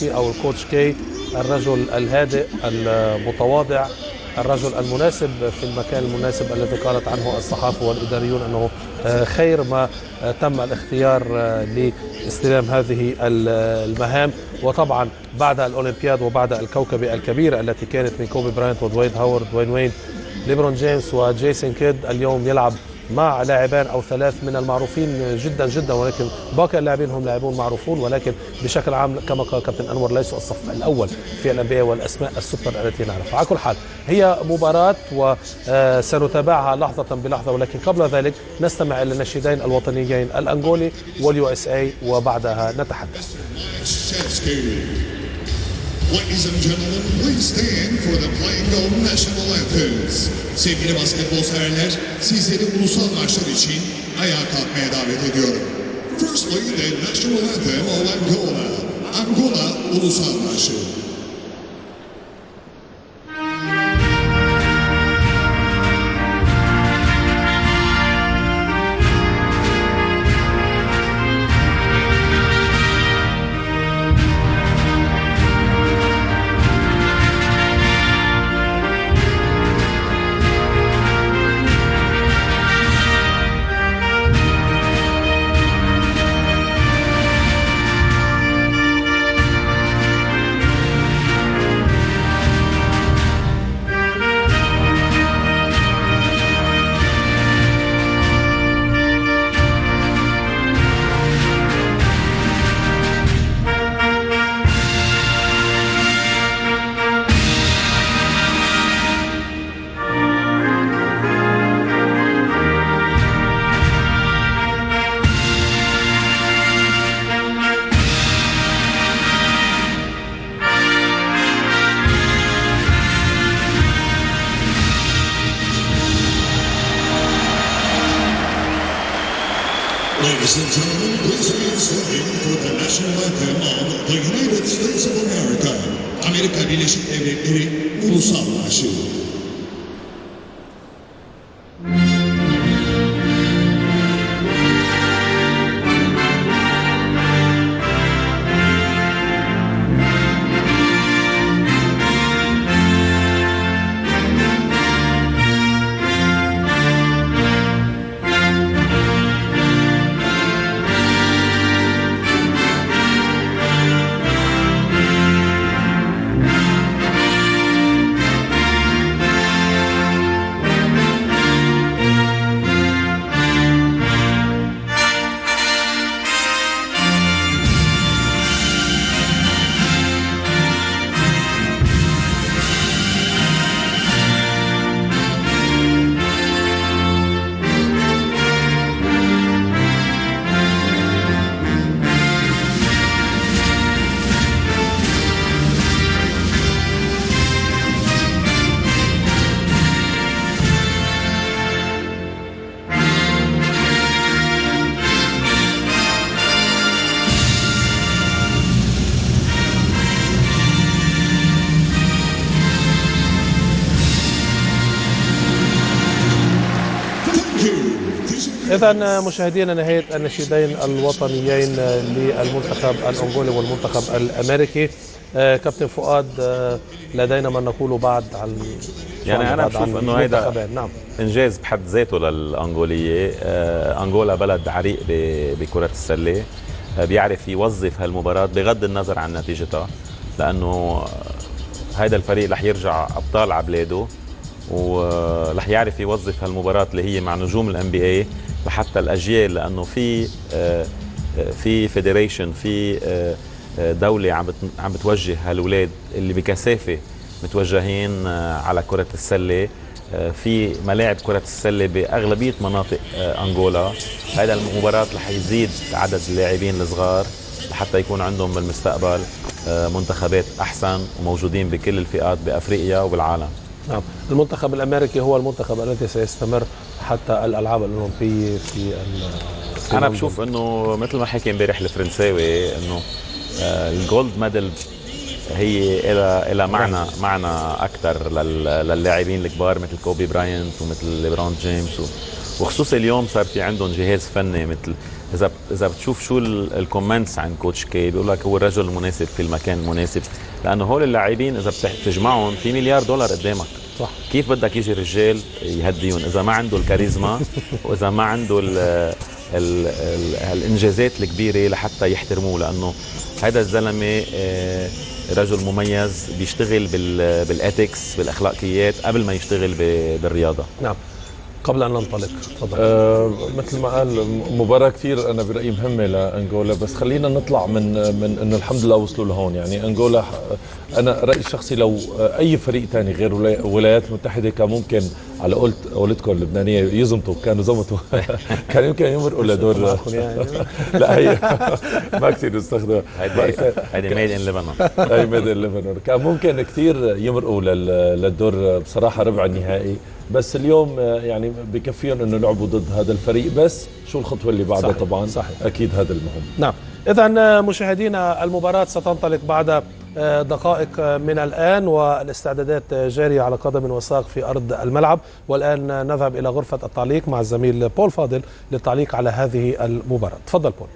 أو الكوتش كي، الرجل الهادئ المتواضع، الرجل المناسب في المكان المناسب الذي قالت عنه الصحافة والإداريون أنه خير ما تم الاختيار لاستلام هذه المهام. وطبعا بعد الأولمبياد وبعد الكوكبة الكبيرة التي كانت من كوبي براينت ودوين هاورد دوين وين ليبرون جيمس وجيسون كيد، اليوم يلعب مع لاعبان أو ثلاث من المعروفين جدا جدا، ولكن باقي اللاعبين هم لاعبون معروفون، ولكن بشكل عام كما قال كابتن أنور ليسوا الصف الأول في الأنبياء والأسماء السوبر التي نعرفها. على كل حال هي مباراة وسنتابعها لحظة بلحظة، ولكن قبل ذلك نستمع إلى النشيدين الوطنيين الأنغولي واليو اس اي وبعدها نتحدث. Ladies and gentlemen, please stand for the Playing Gold National Anthems. Sevgili basketbol severler, sizleri ulusal maçlar için ayağa kalkmaya davet ediyorum. Firstly, the National Anthem of Angola. Angola Ulusal Marşı. Ladies and gentlemen, please remain standing for the national anthem of the United States of America. Amerika Birleşik Devletleri Ulusal Marşı. إذا مشاهدينا نهاية النشيدين الوطنيين للمنتخب الأنغولي والمنتخب الأمريكي. كابتن فؤاد، لدينا ما نقوله بعد عن يعني أنا بشوف أنه هذا نعم إنجاز بحد ذاته للأنغولية. أنغولا بلد عريق بكرة السلة، بيعرف يوظف هالمباراة بغض النظر عن نتيجتها، لأنه هذا الفريق رح يرجع أبطال على بلاده، ورح يعرف يوظف هالمباراة اللي هي مع نجوم الان بي اي لحتى الاجيال، لانه في فيدريشن، في دولة عم بتوجه هالولاد اللي بكثافة متوجهين على كرة السلة، في ملاعب كرة السلة بأغلبية مناطق أنغولا. هذا المباراة رح يزيد عدد اللاعبين الصغار لحتى يكون عندهم بالمستقبل منتخبات أحسن وموجودين بكل الفئات بأفريقيا وبالعالم. نعم، المنتخب الأمريكي هو المنتخب الذي سيستمر حتى الألعاب الأولمبية في أنا بشوف أنه مثل ما حكي امبارح الفرنساوي أنه الجولد ميدل هي إلى معنى أكثر للاعبين الكبار مثل كوبي براينت ومثل ليبرون جيمس، وخصوصا اليوم صار في عندهم جهاز فني مثل اذا بتشوف شو الكومنتس عن كوتش كي، بيقول لك هو الرجل المناسب في المكان المناسب، لانه هول اللاعبين اذا بتجمعهم في مليار دولار قدامك. صح. كيف بدك يجي رجال يهديهم اذا ما عنده الكاريزما واذا ما عنده الانجازات الكبيره لحتى يحترموه؟ لانه هذا الزلمه رجل مميز بيشتغل بالاتكس بالاخلاقيات قبل ما يشتغل بالرياضه. نعم. قبل أن ننطلق تفضل. مثل ما قال، مباراة كثير أنا برأيي مهمة لأنغولا، بس خلينا نطلع من إنه الحمد لله وصلوا لهون. يعني أنغولا أنا رأيي الشخصي لو أي فريق ثاني غير الولايات المتحدة كان ممكن على قولتكم اللبنانية يزمطوا، كانوا زمطوا كان يمكن يمرقوا لدور لا هي ما كثير يستخدموا، هيدي ميد ان لبنان. هي ميد ان لبنان. كان ممكن كثير يمرقوا للدور بصراحة ربع النهائي، بس اليوم يعني بكفيهم انه لعبوا ضد هذا الفريق. بس شو الخطوه اللي بعدها؟ صحيح. طبعا صحيح. اكيد هذا المهم. نعم. اذا مشاهدينا، المباراه ستنطلق بعد دقائق من الان، والاستعدادات جاريه على قدم وساق في ارض الملعب. والان نذهب الى غرفه التعليق مع الزميل بول فاضل للتعليق على هذه المباراه. تفضل بول.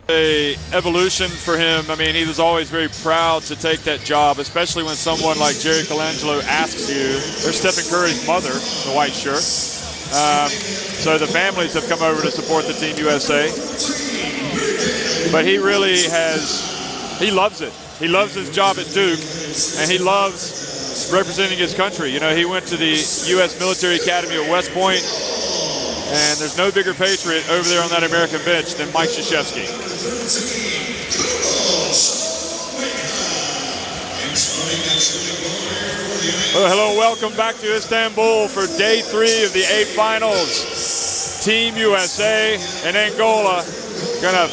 A evolution for him. I mean, he was always very proud to take that job, especially when someone like Jerry Colangelo asks you. There's Stephen Curry's mother, the white shirt. So the families have come over to support the Team USA. But he really he loves it. He loves his job at Duke, and he loves representing his country. You know, he went to the U.S. Military Academy at West Point, and there's no bigger patriot over there on that American bench than Mike Krzyzewski. Well, hello, welcome back to Istanbul for day 3 of the A finals. Team USA and Angola gonna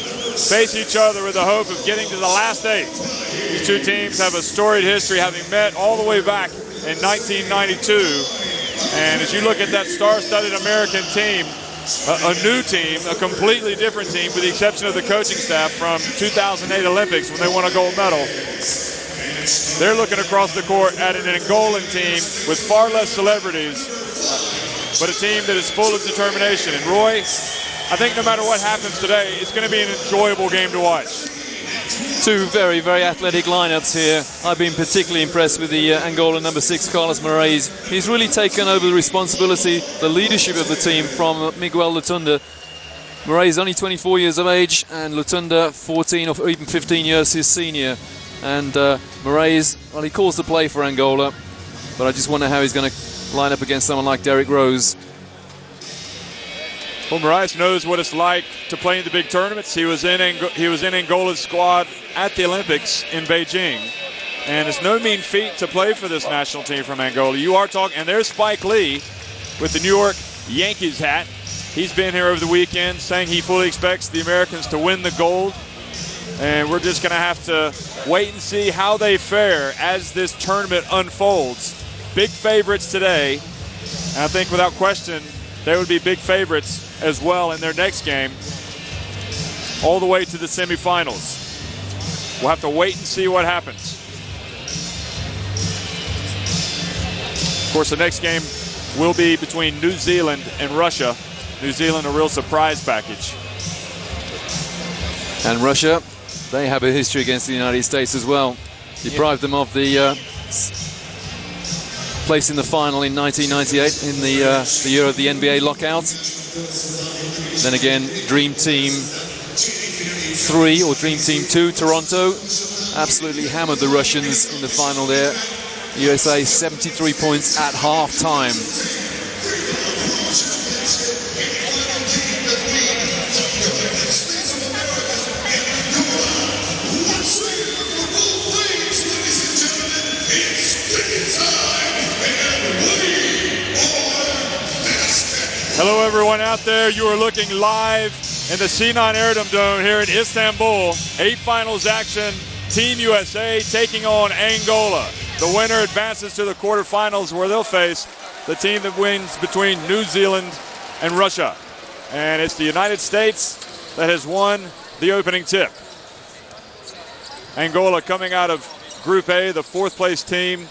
face each other with the hope of getting to the last 8. These two teams have a storied history, having met all the way back in 1992. And as you look at that star-studded American team, a new team, a completely different team, with the exception of the coaching staff from 2008 Olympics when they won a gold medal. They're looking across the court at an Angolan team with far less celebrities, but a team that is full of determination. And Roy, I think no matter what happens today, it's going to be an enjoyable game to watch. Two very, very athletic lineups here. I've been particularly impressed with the Angola number 6, Carlos Moraes. He's really taken over the responsibility, the leadership of the team from Miguel Lutunda. Moraes only 24 years of age, and Lutunda 14 or even 15 years his senior. And Moraes, well, he calls the play for Angola, but I just wonder how he's going to line up against someone like Derrick Rose. Well, Moraes knows what it's like to play in the big tournaments. He was in Angola's squad at the Olympics in Beijing, and it's no mean feat to play for this national team from Angola. You are talking, and there's Spike Lee with the New York Yankees hat. He's been here over the weekend saying he fully expects the Americans to win the gold, and we're just going to have to wait and see how they fare as this tournament unfolds. Big favorites today, and I think without question they would be big favorites as well in their next game, all the way to the semifinals. We'll have to wait and see what happens. Of course, the next game will be between New Zealand and Russia. New Zealand, a real surprise package. And Russia, they have a history against the United States as well. Deprived them of the place in the final in 1998 in the year of the NBA lockout. Then again, Dream Team 3 or Dream Team 2, Toronto, absolutely hammered the Russians in the final there. USA 73 points at half-time. Hello everyone out there, you are looking live in the C9 Aerodome Dome here in Istanbul. 8 finals action, Team USA taking on Angola. The winner advances to the quarterfinals where they'll face the team that wins between New Zealand and Russia. And it's the United States that has won the opening tip. Angola coming out of Group A, the 4th place team.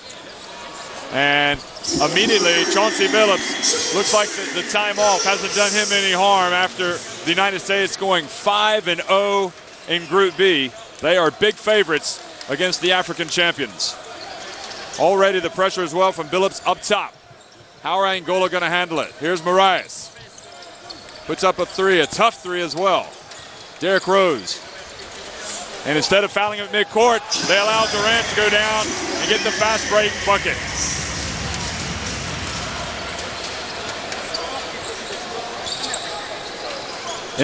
And immediately, Chauncey Billups looks like the time off hasn't done him any harm after the United States going 5-0 in Group B. They are big favorites against the African champions. Already the pressure as well from Billups up top. How are Angola going to handle it? Here's Moraes. Puts up a three, a tough three as well. Derrick Rose. And instead of fouling him at midcourt, they allow Durant to go down and get the fast break bucket.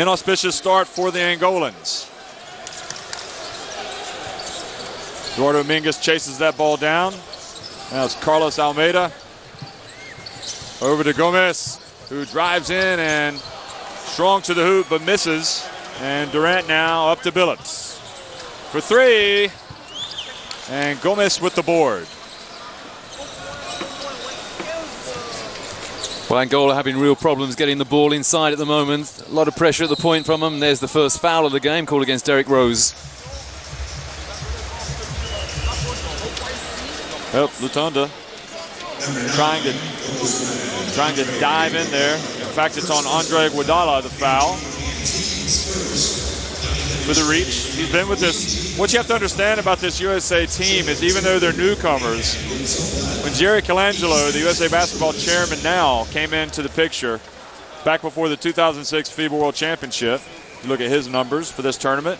Inauspicious start for the Angolans. Eduardo Mingus chases that ball down. Now it's Carlos Almeida. Over to Gomez, who drives in and strong to the hoop but misses. And Durant now up to Billups for three. And Gomez with the board. Well, Angola having real problems getting the ball inside at the moment. A lot of pressure at the point from them. There's the first foul of the game called against Derrick Rose. Yep, Lutonda trying to dive in there. In fact, it's on Andre Iguodala, the foul. For the reach. He's been with this. What you have to understand about this USA team is even though they're newcomers, when Jerry Colangelo, the USA basketball chairman now, came into the picture back before the 2006 FIBA World Championship, you look at his numbers for this tournament,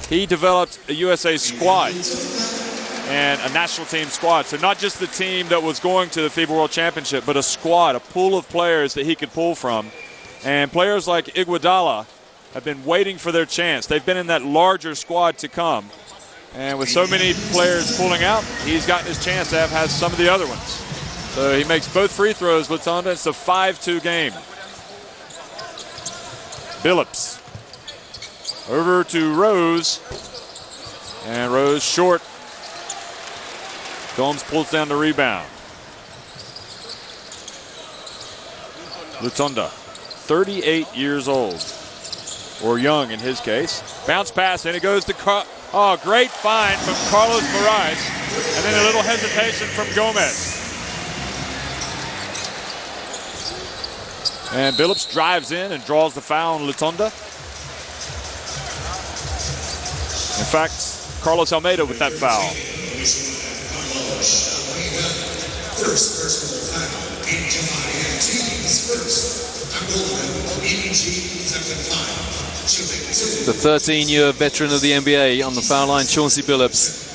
he developed a USA squad and a national team squad. So not just the team that was going to the FIBA World Championship, but a squad, a pool of players that he could pull from. And players like Iguodala have been waiting for their chance. They've been in that larger squad to come. And with so many players pulling out, he's gotten his chance to have some of the other ones. So he makes both free throws, Lutonda. It's a 5-2 game. Billups. Over to Rose. And Rose short. Gomes pulls down the rebound. Lutonda, 38 years old. Or young in his case. Bounce pass, and it goes to great find from Carlos Moraes. And then a little hesitation from Gomez. And Billups drives in and draws the foul on Lutonda. In fact, Carlos Almeida with that foul. First personal foul in July. Team's first. Angola, EG, second foul. The 13-year veteran of the NBA on the foul line, Chauncey Billups.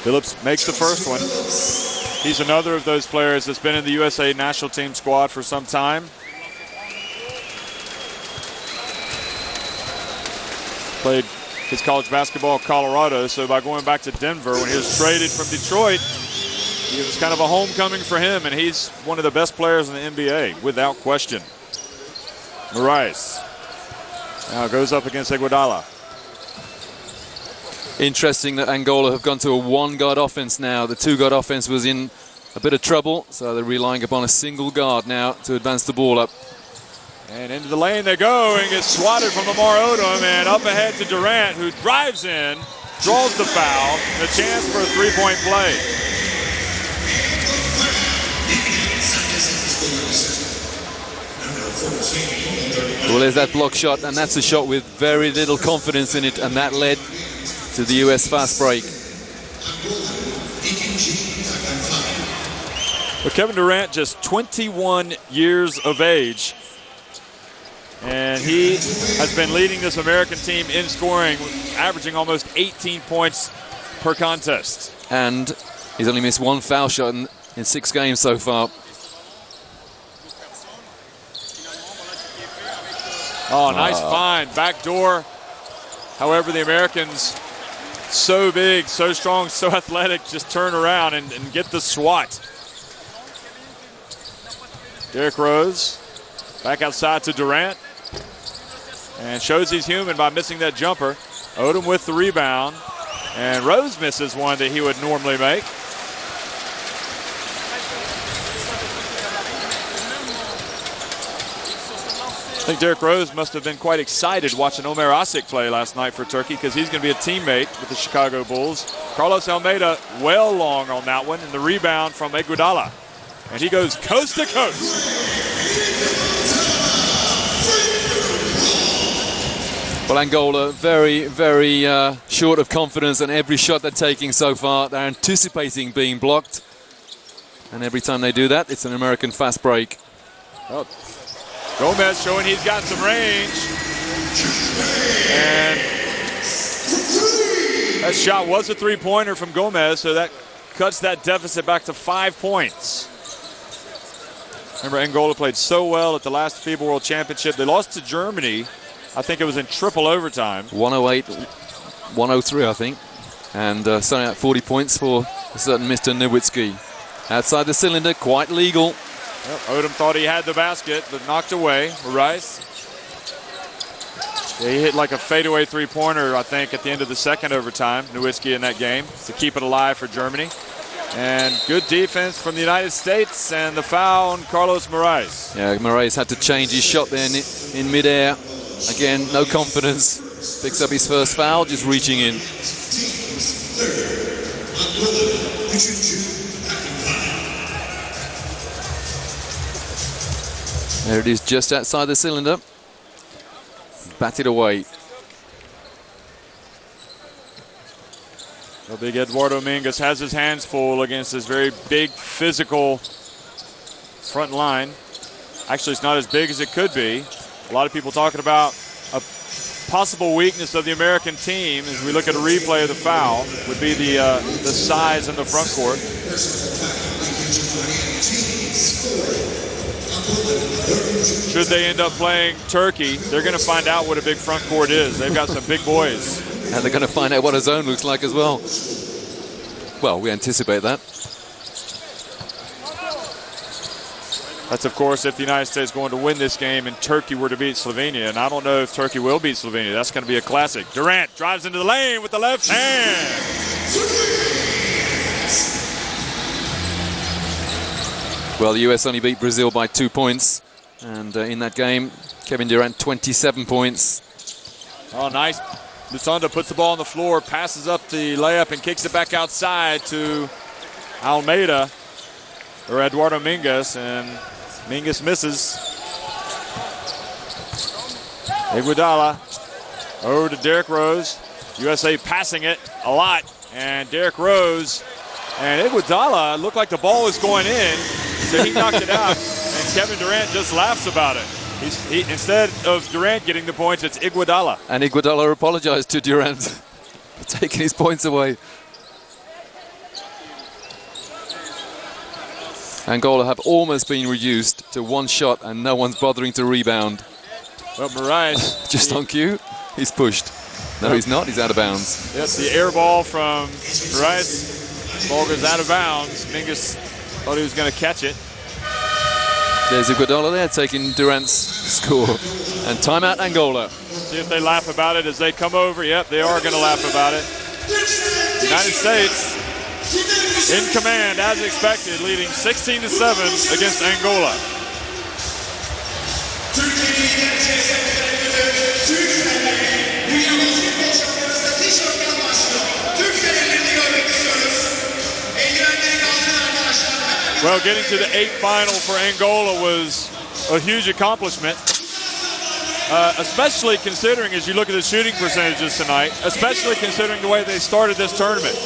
Billups makes the first one. He's another of those players that's been in the USA national team squad for some time. Played his college basketball in Colorado, so by going back to Denver when he was traded from Detroit, it was kind of a homecoming for him, and he's one of the best players in the NBA, without question. Moraes now goes up against Iguodala. Interesting that Angola have gone to a one-guard offense now. The two-guard offense was in a bit of trouble, so they're relying upon a single guard now to advance the ball up. And into the lane they go and gets swatted from Lamar Odom, and up ahead to Durant, who drives in, draws the foul, and a chance for a three-point play. Well, there's that block shot, and that's a shot with very little confidence in it, and that led to the US fast break. Well, Kevin Durant, just 21 years of age, and he has been leading this American team in scoring, averaging almost 18 points per contest. And he's only missed one foul shot in 6 games so far. Oh, nice find, backdoor. However, the Americans, so big, so strong, so athletic, just turn around and get the swat. Derrick Rose back outside to Durant. And shows he's human by missing that jumper. Odom with the rebound. And Rose misses one that he would normally make. I think Derrick Rose must have been quite excited watching Omer Asik play last night for Turkey because he's going to be a teammate with the Chicago Bulls. Carlos Almeida well long on that one, and the rebound from Iguodala. And he goes coast to coast. Well, Angola very, very short of confidence on every shot they're taking so far. They're anticipating being blocked. And every time they do that, it's an American fast break. Oh. Gomez showing he's got some range. And that shot was a three-pointer from Gomez, so that cuts that deficit back to 5 points. Remember, Angola played so well at the last FIBA World Championship. They lost to Germany. I think it was in triple overtime. 108-103, I think. And starting at 40 points for a certain Mr. Nowitzki. Outside the cylinder, quite legal. Yep, Odom thought he had the basket, but knocked away. Rice. Yeah, he hit like a fadeaway three-pointer, I think, at the end of the second overtime, Nowitzki in that game, to keep it alive for Germany. And good defense from the United States, and the foul on Carlos Moraes. Yeah, Moraes had to change his shot there in midair. Again, no confidence. Picks up his first foul, just reaching in. There it is, just outside the cylinder. Batted away. The big Eduardo Mingus has his hands full against this very big, physical front line. Actually, it's not as big as it could be. A lot of people talking about a possible weakness of the American team as we look at a replay of the foul would be the size in the front court. Should they end up playing Turkey, they're going to find out what a big front court is. They've got some big boys. And they're going to find out what a zone looks like as well. Well, we anticipate that. That's, of course, if the United States is going to win this game and Turkey were to beat Slovenia. And I don't know if Turkey will beat Slovenia. That's going to be a classic. Durant drives into the lane with the left hand. Well, the US only beat Brazil by 2 points. And in that game, Kevin Durant, 27 points. Oh, nice. Lutonda puts the ball on the floor, passes up the layup, and kicks it back outside to Almeida, or Eduardo Mingus, and Mingus misses. Iguodala over to Derrick Rose. USA passing it a lot, and Derrick Rose and Iguodala looked like the ball was going in, so he knocked it out, and Kevin Durant just laughs about it. Instead of Durant getting the points, it's Iguodala. And Iguodala apologized to Durant for taking his points away. Angola have almost been reduced to one shot and no one's bothering to rebound. Well, Moraes. Just on cue, he's pushed. No, he's not. He's out of bounds. Yep, the air ball from Moraes. Ball goes out of bounds. Mingus thought he was going to catch it. There's Iguodala there taking Durant's score. And timeout Angola. See if they laugh about it as they come over. Yep, they are going to laugh about it. United States in command as expected, leading 16-7 against Angola. Well, getting to the 8th final for Angola was a huge accomplishment, especially considering, as you look at the shooting percentages tonight, especially considering the way they started this tournament,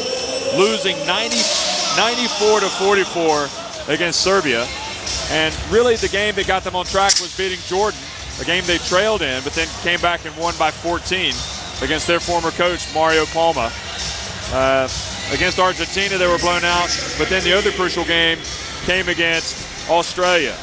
losing 94-44 against Serbia. And really the game that got them on track was beating Jordan, a game they trailed in, but then came back and won by 14 against their former coach, Mario Palma. Against Argentina, they were blown out, but then the other crucial game came against Australia.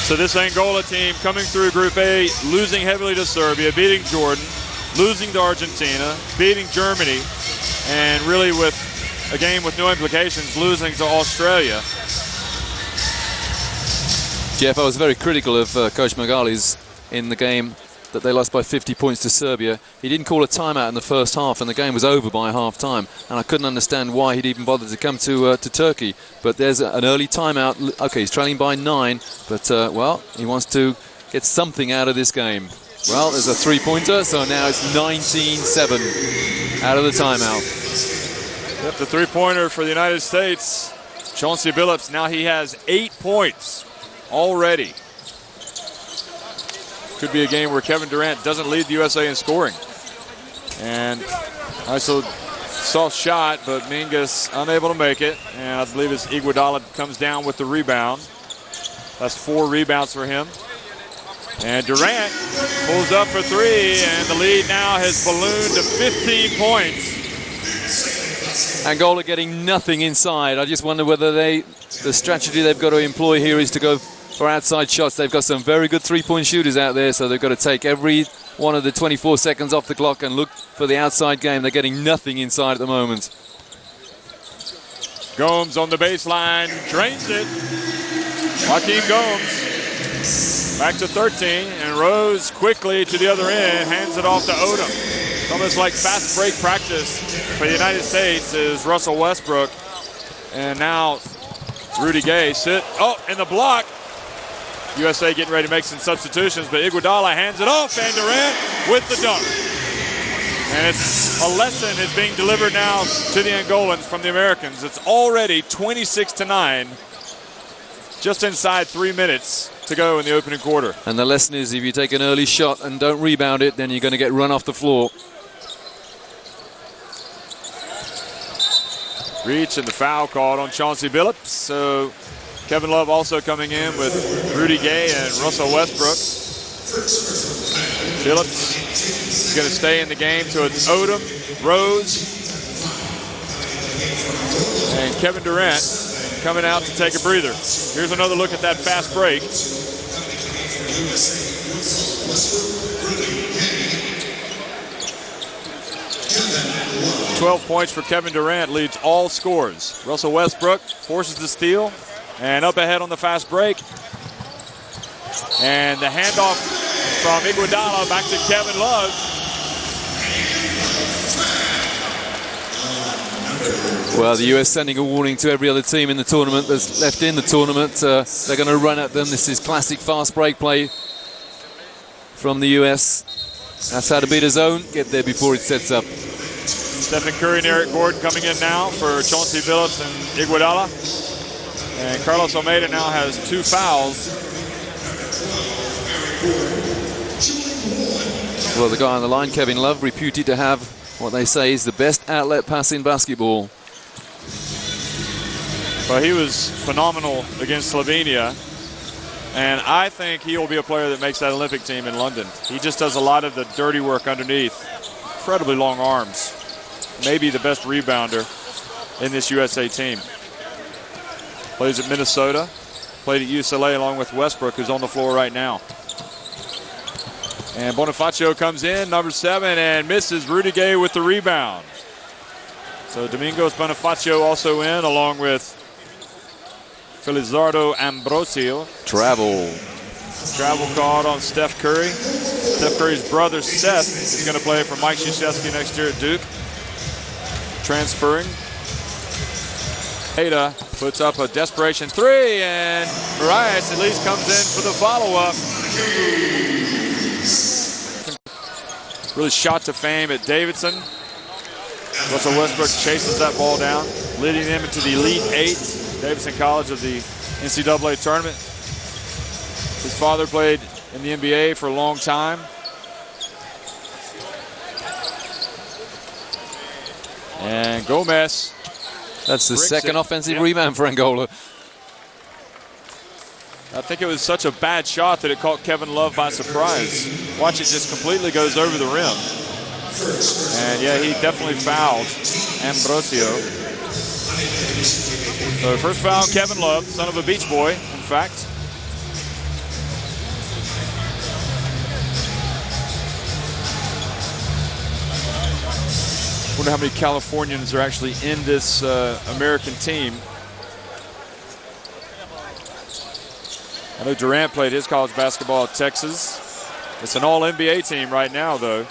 So this Angola team coming through Group A, losing heavily to Serbia, beating Jordan, losing to Argentina, beating Germany, and really with a game with no implications, losing to Australia. Jeff, I was very critical of Coach Magali's in the game that they lost by 50 points to Serbia. He didn't call a timeout in the first half, and the game was over by half-time. And I couldn't understand why he'd even bothered to come to Turkey. But there's an early timeout. Okay, he's trailing by 9, but, well, he wants to get something out of this game. Well, there's a three-pointer, so now it's 19-7 out of the timeout. Yep, the three-pointer for the United States. Chauncey Billups, now he has 8 points already. Could be a game where Kevin Durant doesn't lead the USA in scoring. And ISO soft shot, but Mingus unable to make it. And I believe it's Iguodala comes down with the rebound. That's 4 rebounds for him. And Durant pulls up for 3, and the lead now has ballooned to 15 points. Angola getting nothing inside. I just wonder whether the strategy they've got to employ here is to go for outside shots. They've got some very good three-point shooters out there, so they've got to take every one of the 24 seconds off the clock and look for the outside game. They're getting nothing inside at the moment. Gomes on the baseline, drains it. Joaquin Gomes back to 13, and Rose quickly to the other end, hands it off to Odom. It's almost like fast break practice for the United States is Russell Westbrook. And now Rudy Gay and the block. USA getting ready to make some substitutions, but Iguodala hands it off, and Durant with the dunk. And it's a lesson is being delivered now to the Angolans from the Americans. It's already 26-9, just inside 3 minutes to go in the opening quarter. And the lesson is if you take an early shot and don't rebound it, then you're going to get run off the floor. Reach and the foul called on Chauncey Billups. So Kevin Love also coming in with Rudy Gay and Russell Westbrook. Billups is going to stay in the game to Odom, Rose, and Kevin Durant coming out to take a breather. Here's another look at that fast break. 12 points for Kevin Durant, leads all scores. Russell Westbrook forces the steal, and up ahead on the fast break. And the handoff from Iguodala back to Kevin Love. Well, the US sending a warning to every other team in the tournament that's left in the tournament. They're going to run at them. This is classic fast break play from the US. That's how to beat a zone. Get there before it sets up. Stephen Curry and Eric Gordon coming in now for Chauncey Billups and Iguodala. And Carlos Almeida now has 2 fouls. Well, the guy on the line, Kevin Love, reputed to have what they say is the best outlet pass in basketball. Well, he was phenomenal against Slovenia. And I think he will be a player that makes that Olympic team in London. He just does a lot of the dirty work underneath. Incredibly long arms. Maybe the best rebounder in this USA team. Plays at Minnesota. Played at UCLA along with Westbrook, who's on the floor right now. And Bonifacio comes in, number 7, and misses. Rudy Gay with the rebound. So Domingos Bonifacio also in, along with Felizardo Ambrosio. Travel called on Steph Curry. Steph Curry's brother, Seth, is going to play for Mike Krzyzewski next year at Duke. Transferring. Ada puts up a desperation 3, and Marias at least comes in for the follow-up. Really shot to fame at Davidson. Russell Westbrook chases that ball down, leading them into the Elite 8, Davidson College of the NCAA tournament. His father played in the NBA for a long time. And Gomez. That's the second offensive rebound for Angola. I think it was such a bad shot that it caught Kevin Love by surprise. Watch, it just completely goes over the rim. And yeah, he definitely fouled Ambrosio. So the first foul, Kevin Love, son of a Beach Boy, in fact. Wonder how many Californians are actually in this American team. I know Durant played his college basketball at Texas. It's an all-NBA team right now, though.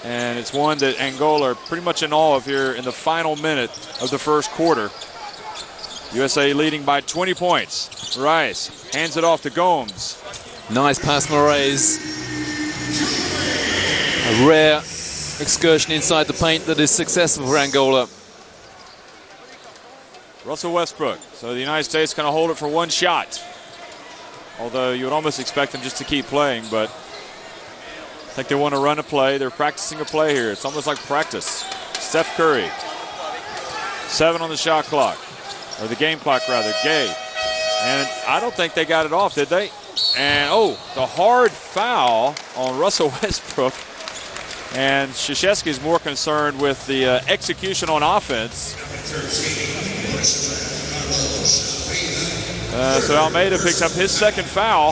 And it's one that Angola are pretty much in awe of here in the final minute of the first quarter. USA leading by 20 points. Rice hands it off to Gomes. Nice pass, Moraes. A rare excursion inside the paint that is successful for Angola. Russell Westbrook. So the United States going to hold it for one shot. Although you would almost expect them just to keep playing, but I think they want to run a play. They're practicing a play here. It's almost like practice. Steph Curry. 7 on the shot clock. Or the game clock, rather. Gay. And I don't think they got it off, did they? And, oh, the hard foul on Russell Westbrook. And Krzyzewski is more concerned with the execution on offense. So Almeida picks up his second foul.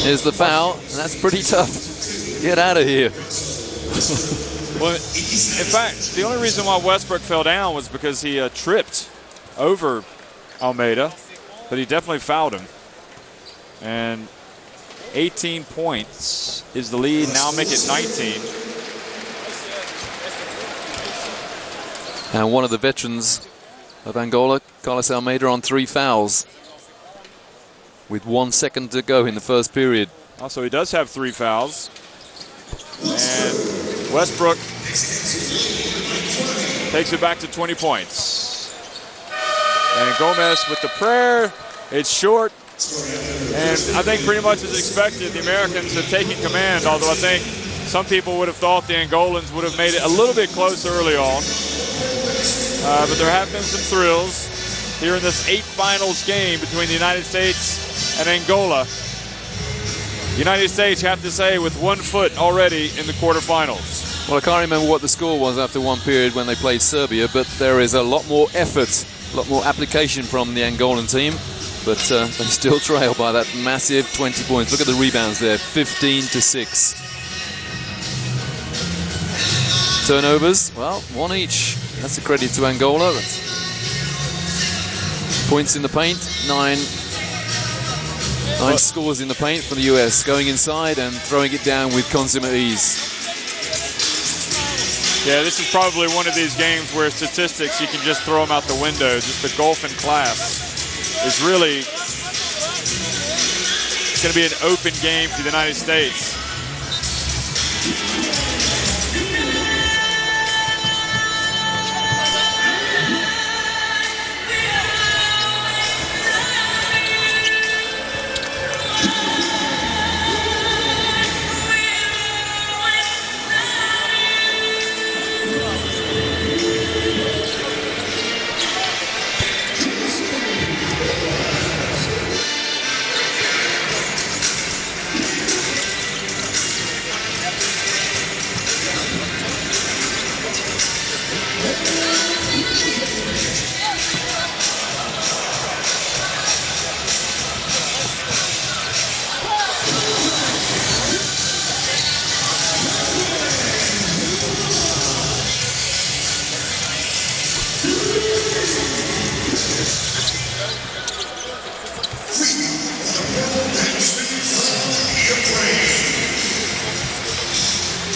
Here's the foul, and that's pretty tough. Get out of here. Well, in fact, the only reason why Westbrook fell down was because he tripped over Almeida, but he definitely fouled him. And 18 points is the lead. Now make it 19. And one of the veterans of Angola, Carlos Almeida, on 3 fouls with 1 second to go in the first period. Also, he does have 3 fouls. And Westbrook takes it back to 20 points. And Gomez with the prayer. It's short. And I think pretty much as expected, the Americans have taken command, although I think some people would have thought the Angolans would have made it a little bit close early on. But there have been some thrills here in this 8 finals game between the United States and Angola. United States, have to say, with 1 foot already in the quarterfinals. Well, I can't remember what the score was after one period when they played Serbia, but there is a lot more effort, a lot more application from the Angolan team. But they still trail by that massive 20 points. Look at the rebounds there, 15-6. Turnovers, well, 1 each. That's a credit to Angola. Points in the paint, 9 scores in the paint for the US, going inside and throwing it down with consummate ease. Yeah, this is probably one of these games where statistics, you can just throw them out the window. Just the gulf in class is really, it's going to be an open game for the United States.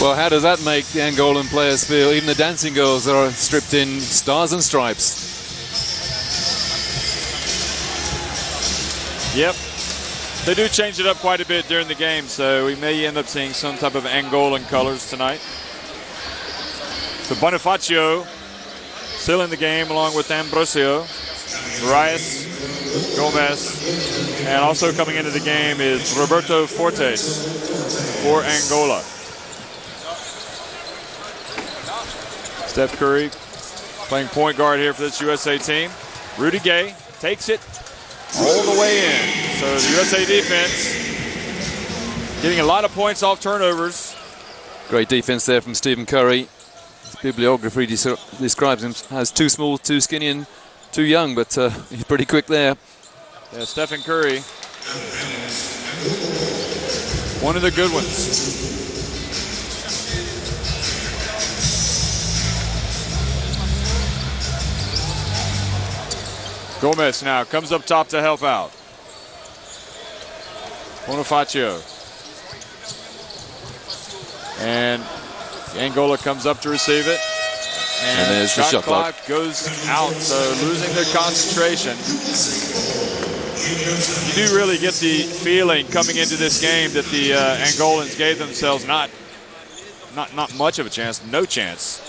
Well, how does that make the Angolan players feel? Even the dancing girls are stripped in stars and stripes. Yep. They do change it up quite a bit during the game, so we may end up seeing some type of Angolan colors tonight. So Bonifacio still in the game along with Ambrosio, Reyes, Gomez, and also coming into the game is Roberto Fortes for Angola. Steph Curry playing point guard here for this USA team. Rudy Gay takes it all the way in. So the USA defense getting a lot of points off turnovers. Great defense there from Stephen Curry. His bibliography describes him as too small, too skinny, and too young, but he's pretty quick there. Yeah, Stephen Curry, one of the good ones. Gomez now comes up top to help out. Bonifacio. And Angola comes up to receive it. And there's the shot clock. Goes out, so losing their concentration. You do really get the feeling coming into this game that the Angolans gave themselves not much of a chance, no chance.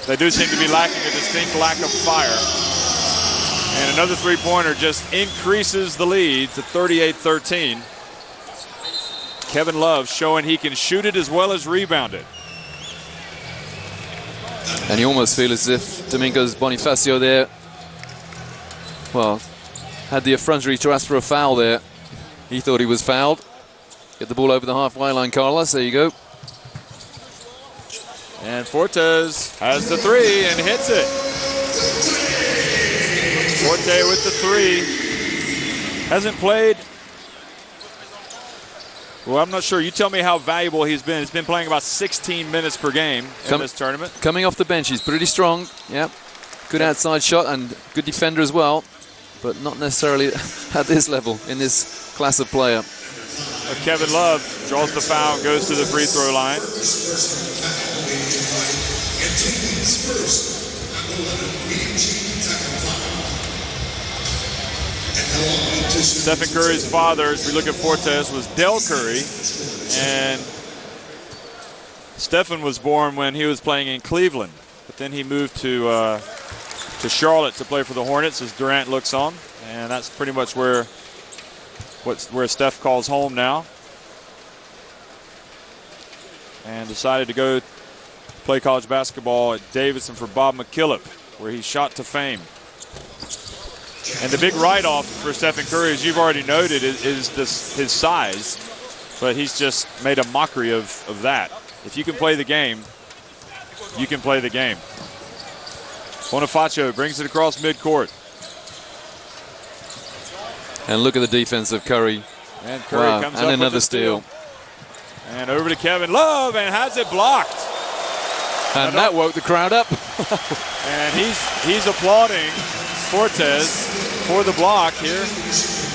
They do seem to be lacking a distinct lack of fire. And another three-pointer just increases the lead to 38-13. Kevin Love showing he can shoot it as well as rebound it. And you almost feel as if Domingos Bonifacio there, well, had the effrontery to ask for a foul there. He thought he was fouled. Get the ball over the halfway line, Carlos. There you go. And Fortes has the three and hits it. Forte with the three. Hasn't played. Well, I'm not sure. You tell me how valuable he's been. He's been playing about 16 minutes per game in this tournament. Coming off the bench, he's pretty strong. Yep. Good outside shot and good defender as well. But not necessarily at this level in this class of player. Kevin Love draws the foul, goes to the free throw line. Stephen Curry's father, as we look at Fortes, was Del Curry, and Stephen was born when he was playing in Cleveland, but then he moved to Charlotte to play for the Hornets as Durant looks on, and that's pretty much where Steph calls home now, and decided to go play college basketball at Davidson for Bob McKillop, where he shot to fame. And the big write-off for Stephen Curry, as you've already noted, is his size. But he's just made a mockery of that. If you can play the game, you can play the game. Bonifacio brings it across midcourt. And look at the defense of Curry. And Curry comes up another with the steal. And over to Kevin Love, and has it blocked. And that woke the crowd up. And he's applauding Fortes for the block here.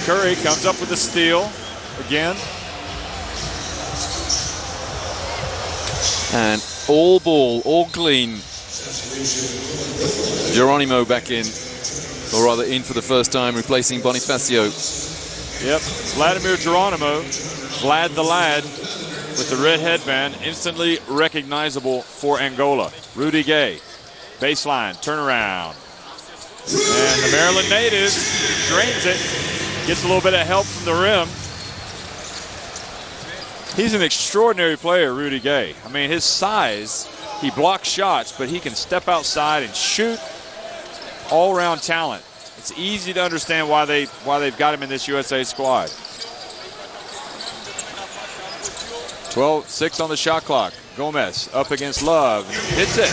Curry comes up with a steal again. And all ball, all clean. Geronimo back in, or rather in for the first time, replacing Bonifacio. Yep, Vladimir Geronimo, Vlad the Lad, with the red headband, instantly recognizable for Angola. Rudy Gay, baseline, turnaround. And the Maryland native drains it, gets a little bit of help from the rim. He's an extraordinary player, Rudy Gay. I mean, his size, he blocks shots, but he can step outside and shoot. All-around talent. It's easy to understand why they've got him in this USA squad. 12-6 on the shot clock. Gomez up against Love, hits it.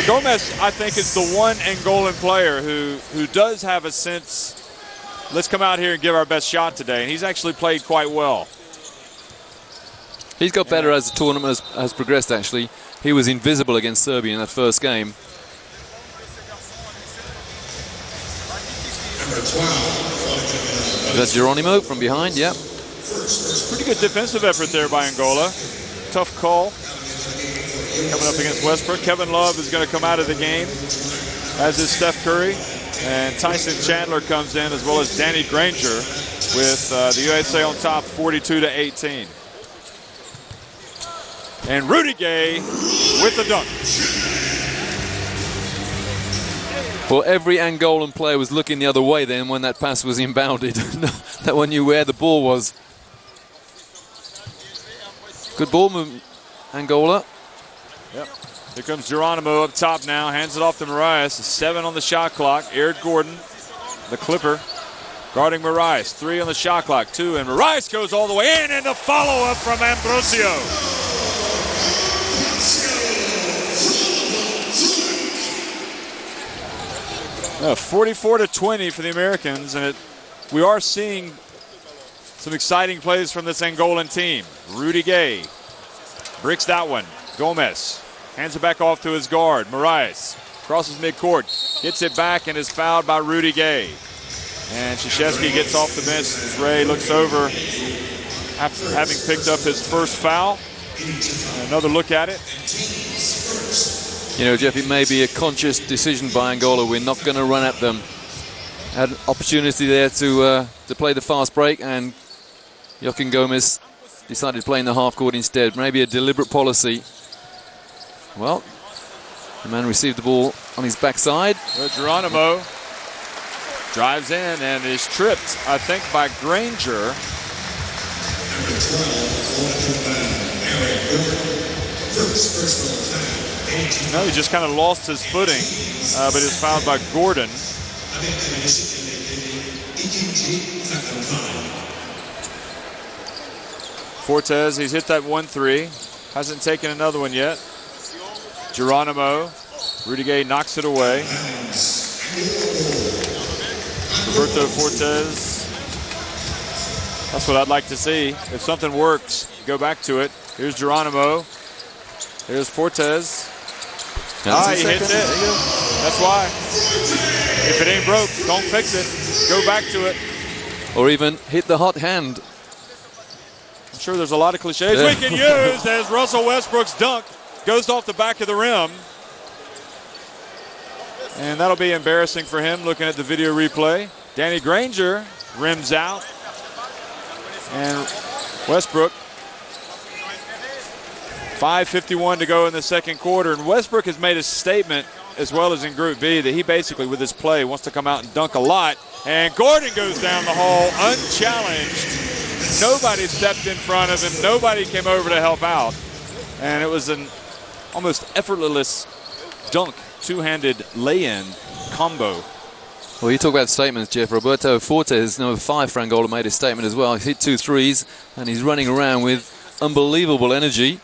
Gomez, I think, is the one Angolan player who does have a sense, let's come out here and give our best shot today, and he's actually played quite well. He's got better as the tournament has progressed, actually. He was invisible against Serbia in that first game. That's Geronimo from behind, yep. Pretty good defensive effort there by Angola. Tough call. Coming up against Westbrook. Kevin Love is going to come out of the game, as is Steph Curry. And Tyson Chandler comes in, as well as Danny Granger, with the USA on top 42-18. And Rudy Gay with the dunk. Well, every Angolan player was looking the other way then when that pass was inbounded. That one knew where the ball was. Good ball movement, Angola. Yep. Here comes Geronimo up top now. Hands it off to Marias. 7 on the shot clock. Eric Gordon, the Clipper, guarding Marias. 3 on the shot clock. 2, and Marias goes all the way in, and the follow-up from Ambrosio. 44-20 for the Americans, and we are seeing some exciting plays from this Angolan team. Rudy Gay bricks that one. Gomez hands it back off to his guard, Marias. crosses midcourt, hits it back and is fouled by Rudy Gay. And Krzyzewski gets off the bench as Ray looks over after having picked up his first foul. And another look at it. You know, Jeff, it may be a conscious decision by Angola. We're not going to run at them. Had an opportunity there to play the fast break, and Joaquin Gomez decided to play in the half court instead. Maybe a deliberate policy. Well, the man received the ball on his backside. Geronimo drives in and is tripped, I think, by Granger. No, he just kind of lost his footing, but is fouled by Gordon. Fortes, he's hit that 1-3. Hasn't taken another one yet. Geronimo. Rudy Gay knocks it away. Roberto Fortes. That's what I'd like to see. If something works, go back to it. Here's Geronimo. Here's Fortes. He hit it. That's why. If it ain't broke, don't fix it. Go back to it. Or even hit the hot hand. I'm sure there's a lot of cliches we can use as Russell Westbrook's dunk goes off the back of the rim. And that'll be embarrassing for him looking at the video replay. Danny Granger rims out. And Westbrook, 5:51 to go in the second quarter. And Westbrook has made a statement, as well as in Group B, that he basically, with his play, wants to come out and dunk a lot. And Gordon goes down the hole unchallenged. Nobody stepped in front of him. Nobody came over to help out. And it was an almost effortless dunk, two-handed lay-in combo. Well, you talk about statements, Jeff. Roberto Fortes, number 5 for Angola, made a statement as well. He's hit 2 threes, and he's running around with unbelievable energy.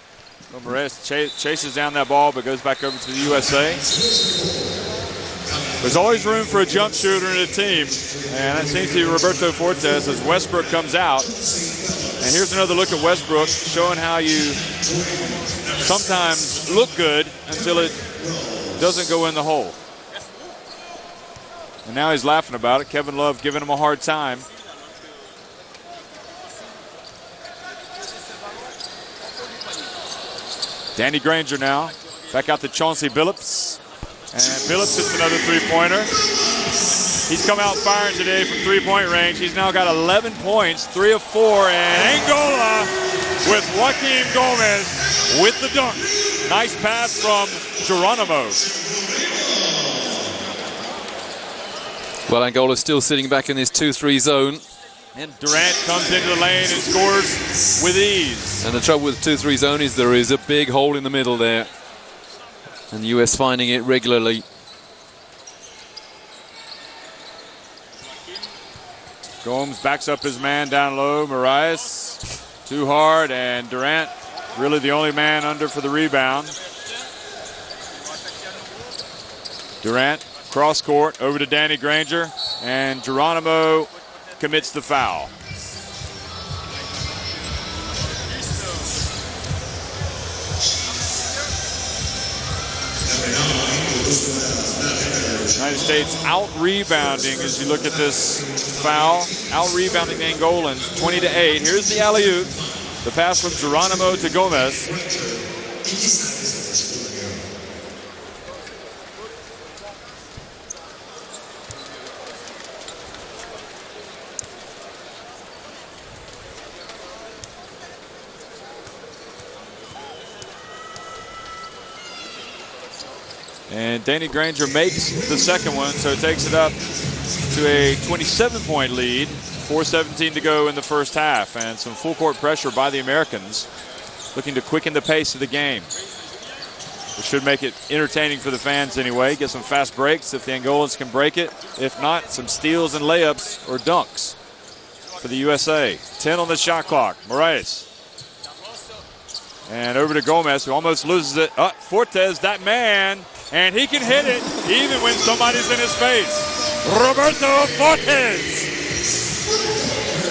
Moraes chases down that ball, but goes back over to the USA. There's always room for a jump shooter in a team, and that seems to be Roberto Fortes as Westbrook comes out. And here's another look at Westbrook, showing how you sometimes look good until it doesn't go in the hole. And now he's laughing about it. Kevin Love giving him a hard time. Danny Granger now. Back out to Chauncey Billups. And Billups hits another three-pointer. He's come out firing today from three-point range. He's now got 11 points, 3 of 4. And Angola with Joaquin Gomez with the dunk. Nice pass from Geronimo. Well, Angola's still sitting back in this 2-3 zone. And Durant comes into the lane and scores with ease. And the trouble with the 2-3 zone is there is a big hole in the middle there. And the US finding it regularly. Gomes backs up his man down low. Moraes too hard, and Durant really the only man under for the rebound. Durant cross court over to Danny Granger, and Geronimo commits the foul. United States out-rebounding as you look at this foul. Out-rebounding the Angolans, 20-8. Here's the alley-oop. The pass from Geronimo to Gomez. And Danny Granger makes the second one, so it takes it up to a 27-point lead. 4:17 to go in the first half, and some full court pressure by the Americans, looking to quicken the pace of the game. It should make it entertaining for the fans anyway. Get some fast breaks if the Angolans can break it. If not, some steals and layups or dunks for the USA. 10 on the shot clock. Moraes. And over to Gomez, who almost loses it. Fortes, that man. And he can hit it even when somebody's in his face. Roberto Fortes.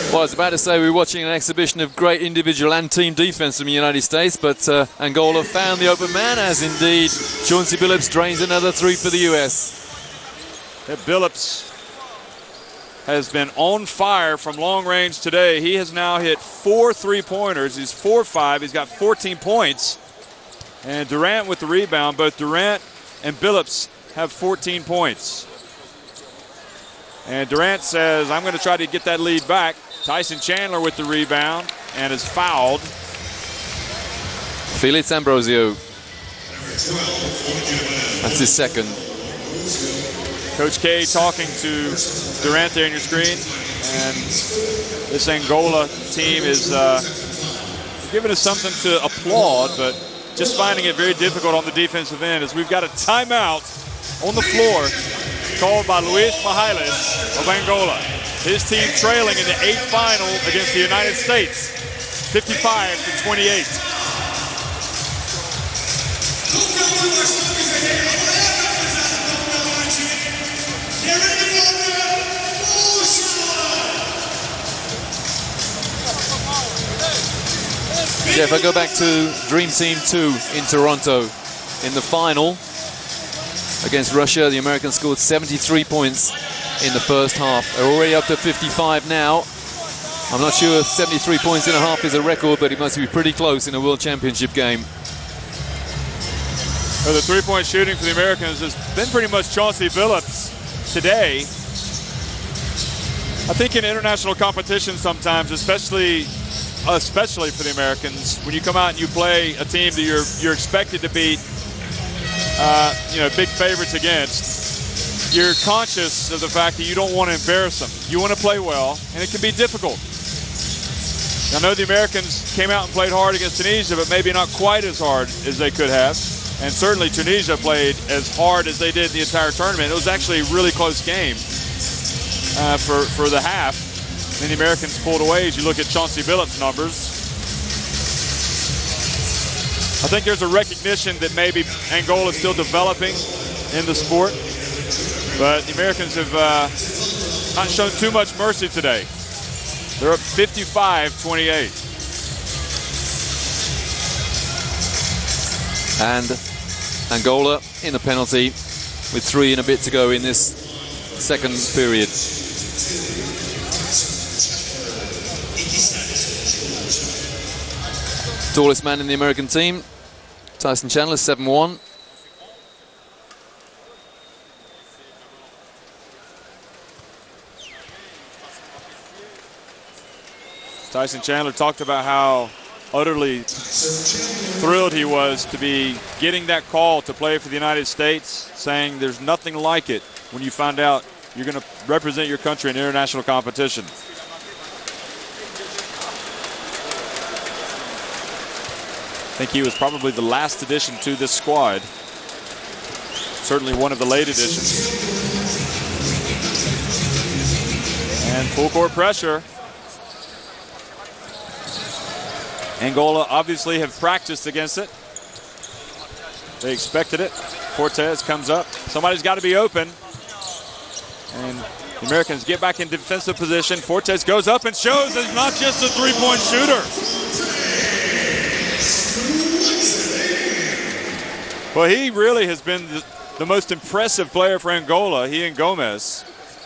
Well, I was about to say we're watching an exhibition of great individual and team defense from the United States, but Angola found the open man, as indeed Chauncey Billups drains another three for the US. Billups has been on fire from long range today. He has now hit 4 3-pointers. He's 4-5. He's got 14 points. And Durant with the rebound. Both Durant and Billups have 14 points. And Durant says, I'm going to try to get that lead back. Tyson Chandler with the rebound and is fouled. Felix Ambrosio. That's his second. Coach K talking to Durant there on your screen. And this Angola team is giving us something to applaud, but just finding it very difficult on the defensive end, as we've got a timeout on the floor called by Luis Mihalis of Angola. His team trailing in the 8th final against the United States, 55-28. Yeah, if I go back to Dream Team 2 in Toronto, in the final against Russia, the Americans scored 73 points in the first half. They're already up to 55 now. I'm not sure if 73 points in a half is a record, but it must be pretty close in a World Championship game. Well, the three-point shooting for the Americans has been pretty much Chauncey Billups today. I think in international competition sometimes, especially for the Americans, when you come out and you play a team that you're expected to beat, big favorites against, you're conscious of the fact that you don't want to embarrass them. You want to play well, and it can be difficult. I know the Americans came out and played hard against Tunisia, but maybe not quite as hard as they could have. And certainly Tunisia played as hard as they did the entire tournament. It was actually a really close game for the half. And the Americans pulled away as you look at Chauncey Billups' numbers. I think there's a recognition that maybe Angola is still developing in the sport. But the Americans have not shown too much mercy today. They're up 55-28. And Angola in the penalty with 3 and a bit to go in this second period. Tallest man in the American team, Tyson Chandler, 7'1". Tyson Chandler talked about how utterly thrilled he was to be getting that call to play for the United States, saying there's nothing like it when you find out you're going to represent your country in international competition. I think he was probably the last addition to this squad. Certainly one of the late additions. And full court pressure. Angola obviously have practiced against it. They expected it. Fortes comes up. Somebody's got to be open. And the Americans get back in defensive position. Fortes goes up and shows it's not just a three-point shooter. Well, he really has been the most impressive player for Angola, he and Gomez.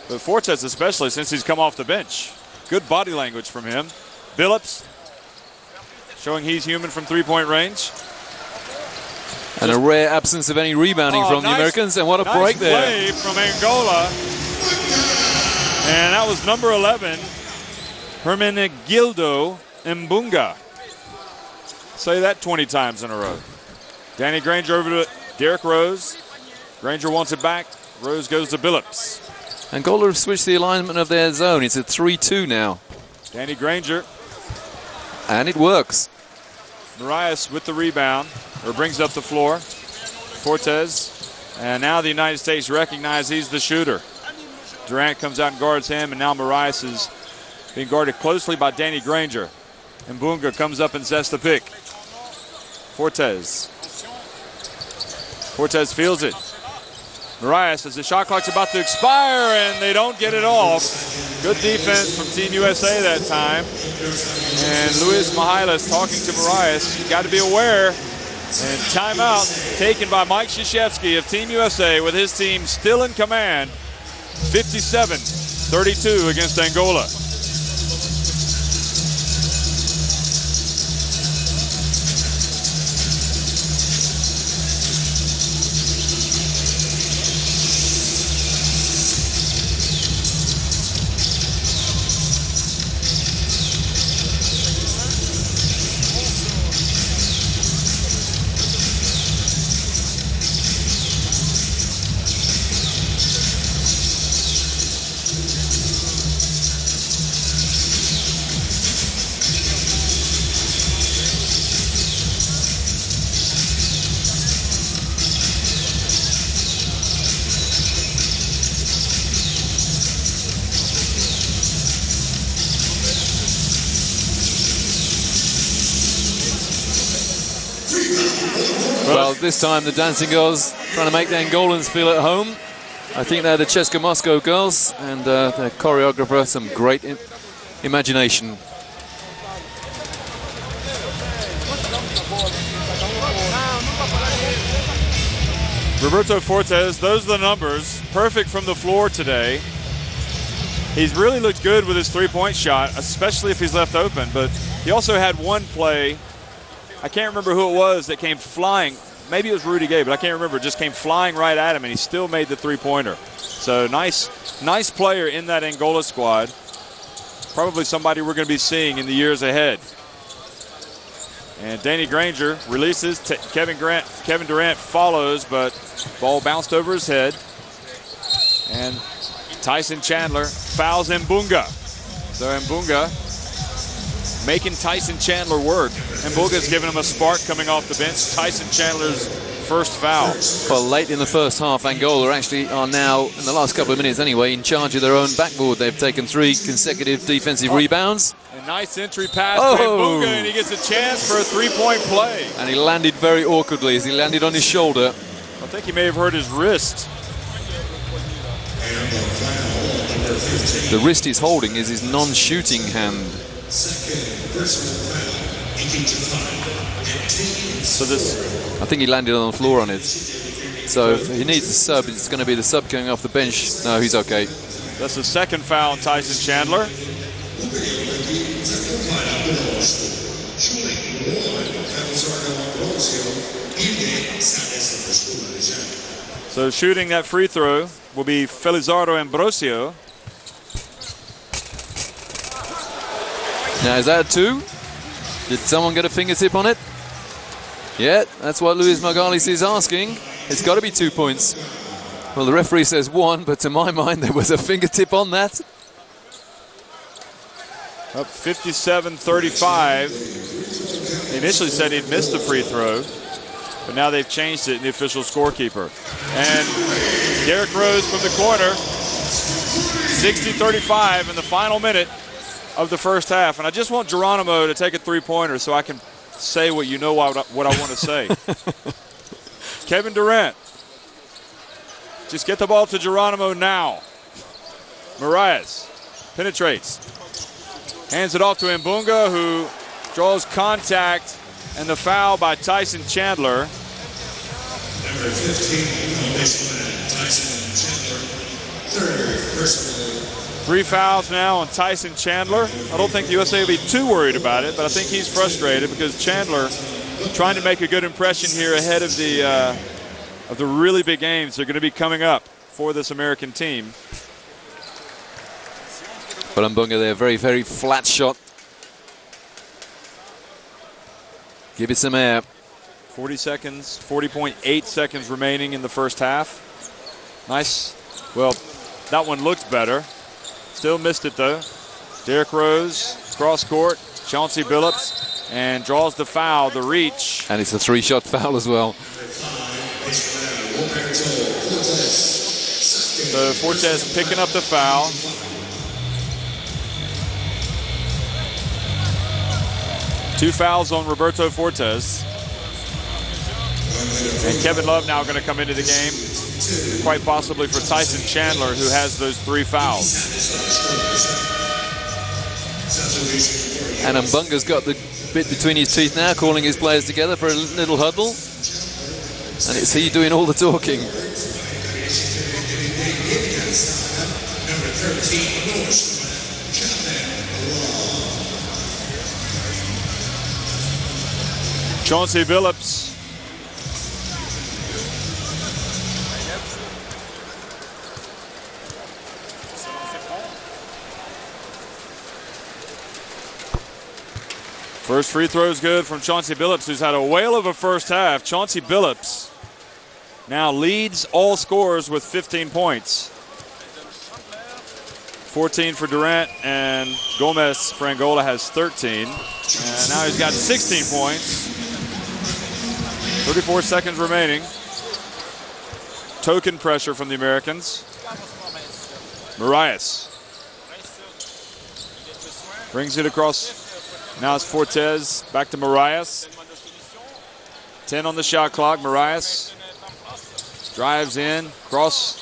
But Fortes especially since he's come off the bench. Good body language from him. Billups showing he's human from three-point range. And a rare absence of any rebounding from the Americans. And what a break there. Nice play from Angola. And that was number 11, Hermenegildo Mbunga. Say that 20 times in a row. Danny Granger over to Derrick Rose. Granger wants it back. Rose goes to Billups. Angola have switched the alignment of their zone. It's a 3-2 now. Danny Granger. And it works. Marias with the rebound, or brings up the floor. Fortes. And now the United States recognize he's the shooter. Durant comes out and guards him, and now Marias is being guarded closely by Danny Granger. And Mbunga comes up and sets the pick. Fortes. Fortes feels it. Marias, as the shot clock's about to expire, and they don't get it off. Good defense from Team USA that time. And Luis Mihalis talking to Marias. You got to be aware. And timeout taken by Mike Krzyzewski of Team USA with his team still in command. 57-32 against Angola. Well, this time the Dancing Girls trying to make the Angolans feel at home. I think they're the Ceska Moscow girls, and their choreographer, some great imagination. Roberto Fortes, those are the numbers. Perfect from the floor today. He's really looked good with his three-point shot, especially if he's left open, but he also had one play, I can't remember who it was, that came flying. Maybe it was Rudy Gay, but I can't remember. It just came flying right at him, and he still made the three-pointer. So nice player in that Angola squad. Probably somebody we're going to be seeing in the years ahead. And Danny Granger releases. Kevin Durant follows, but ball bounced over his head. And Tyson Chandler fouls Mbunga. So Mbunga making Tyson Chandler work. Mbunga's giving him a spark coming off the bench. Tyson Chandler's first foul. Well, late in the first half, Angola actually are now, in the last couple of minutes anyway, in charge of their own backboard. They've taken 3 consecutive defensive rebounds. A nice entry pass to Mbunga, and he gets a chance for a three-point play. And he landed very awkwardly as he landed on his shoulder. I think he may have hurt his wrist. The wrist he's holding is his non-shooting hand. So this, I think he landed on the floor on it. So if he needs a sub, it's going to be the sub going off the bench. No, he's okay. That's the second foul on Tyson Chandler. So shooting that free throw will be Felizardo Ambrosio. Now, is that a 2? Did someone get a fingertip on it? Yeah, that's what Luis Margalis is asking. It's got to be 2 points. Well, the referee says 1, but to my mind, there was a fingertip on that. Up 57-35. He initially said he'd missed the free throw, but now they've changed it in the official scorekeeper. And Derrick Rose from the corner, 60-35 in the final minute of the first half. And I just want Geronimo to take a three-pointer so I can say what you know what I want to say. Kevin Durant. Just get the ball to Geronimo now. Marias penetrates. Hands it off to Mbunga, who draws contact, and the foul by Tyson Chandler. Number 15 on this one, Tyson Chandler, third personal. 3 fouls now on Tyson Chandler. I don't think the USA will be too worried about it, but I think he's frustrated because Chandler trying to make a good impression here ahead of the really big games that are going to be coming up for this American team. But Mbunga there, very, very flat shot. Give it some air. 40.8 seconds remaining in the first half. Nice. Well, that one looked better. Still missed it though. Derrick Rose, cross court, Chauncey Billups, and draws the foul, the reach. And it's a 3-shot foul as well. So Fortes picking up the foul. Two fouls on Roberto Fortes. And Kevin Love now going to come into the game. quite possibly for Tyson Chandler, who has those 3 fouls. And Mbunga's got the bit between his teeth now, calling his players together for a little huddle. And it's he doing all the talking. Chauncey Billups. First free throw is good from Chauncey Billups, who's had a whale of a first half. Chauncey Billups now leads all scorers with 15 points. 14 for Durant, and Gomez for Angola has 13. And now he's got 16 points. 34 seconds remaining. Token pressure from the Americans. Marias brings it across. Now it's Fortes, back to Marias. 10 on the shot clock. Marias drives in, cross,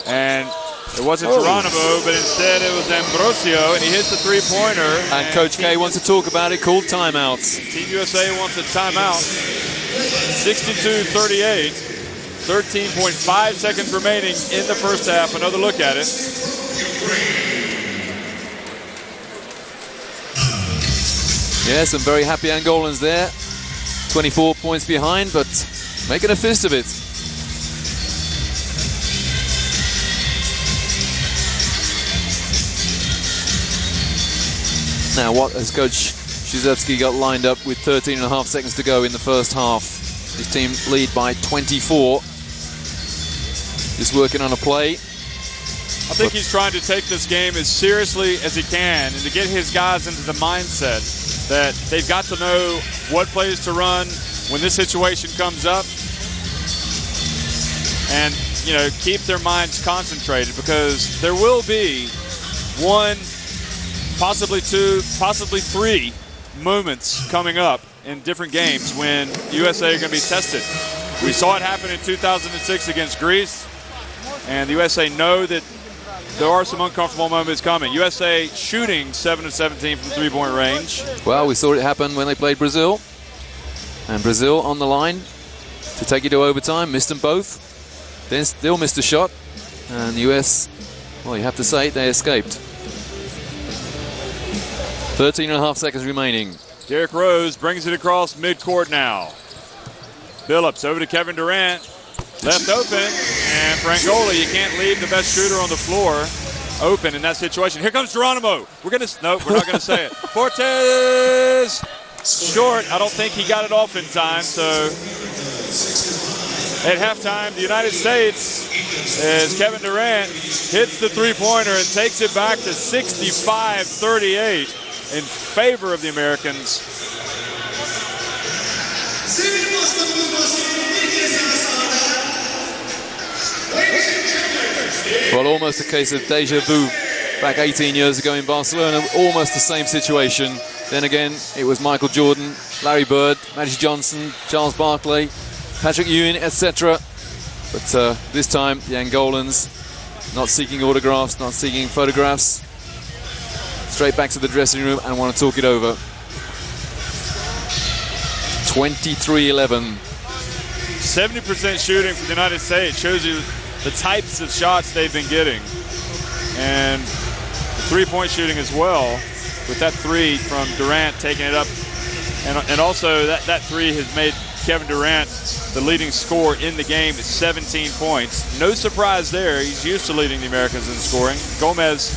and it wasn't Geronimo, but instead it was Ambrosio, and he hits the three-pointer. And Coach K wants to talk about it, called timeouts. Team USA wants a timeout. 62-38. 13.5 seconds remaining in the first half. Another look at it. Yeah, some very happy Angolans there. 24 points behind, but making a fist of it. Now, what has Coach Krzyzewski got lined up with 13.5 seconds to go in the first half? His team lead by 24. Just working on a play. I think he's trying to take this game as seriously as he can and to get his guys into the mindset that they've got to know what plays to run when this situation comes up, and keep their minds concentrated, because there will be one, possibly two, possibly three moments coming up in different games when USA are going to be tested. We saw it happen in 2006 against Greece, and the USA know that there are some uncomfortable moments coming. USA shooting 7 of 17 from three-point range. Well, we saw it happen when they played Brazil. And Brazil on the line to take it to overtime. Missed them both. Then still missed a shot. And the US, well, you have to say, they escaped. 13.5 seconds remaining. Derrick Rose brings it across midcourt now. Billups over to Kevin Durant. Left open, and for Angola, you can't leave the best shooter on the floor open in that situation. Here comes Geronimo. We're not going to say it. Fortes, short. I don't think he got it off in time. So at halftime, the United States, as Kevin Durant hits the three-pointer and takes it back to 65-38 in favor of the Americans. Well, almost a case of deja vu. Back 18 years ago in Barcelona, almost the same situation. Then again, it was Michael Jordan, Larry Bird, Magic Johnson, Charles Barkley, Patrick Ewing, etc. But this time, the Angolans not seeking autographs, not seeking photographs. Straight back to the dressing room and want to talk it over. 23-11. 70% shooting for the United States shows you the types of shots they've been getting. And the three-point shooting as well, with that three from Durant taking it up. And also that three has made Kevin Durant the leading scorer in the game at 17 points. No surprise there. He's used to leading the Americans in scoring. Gomez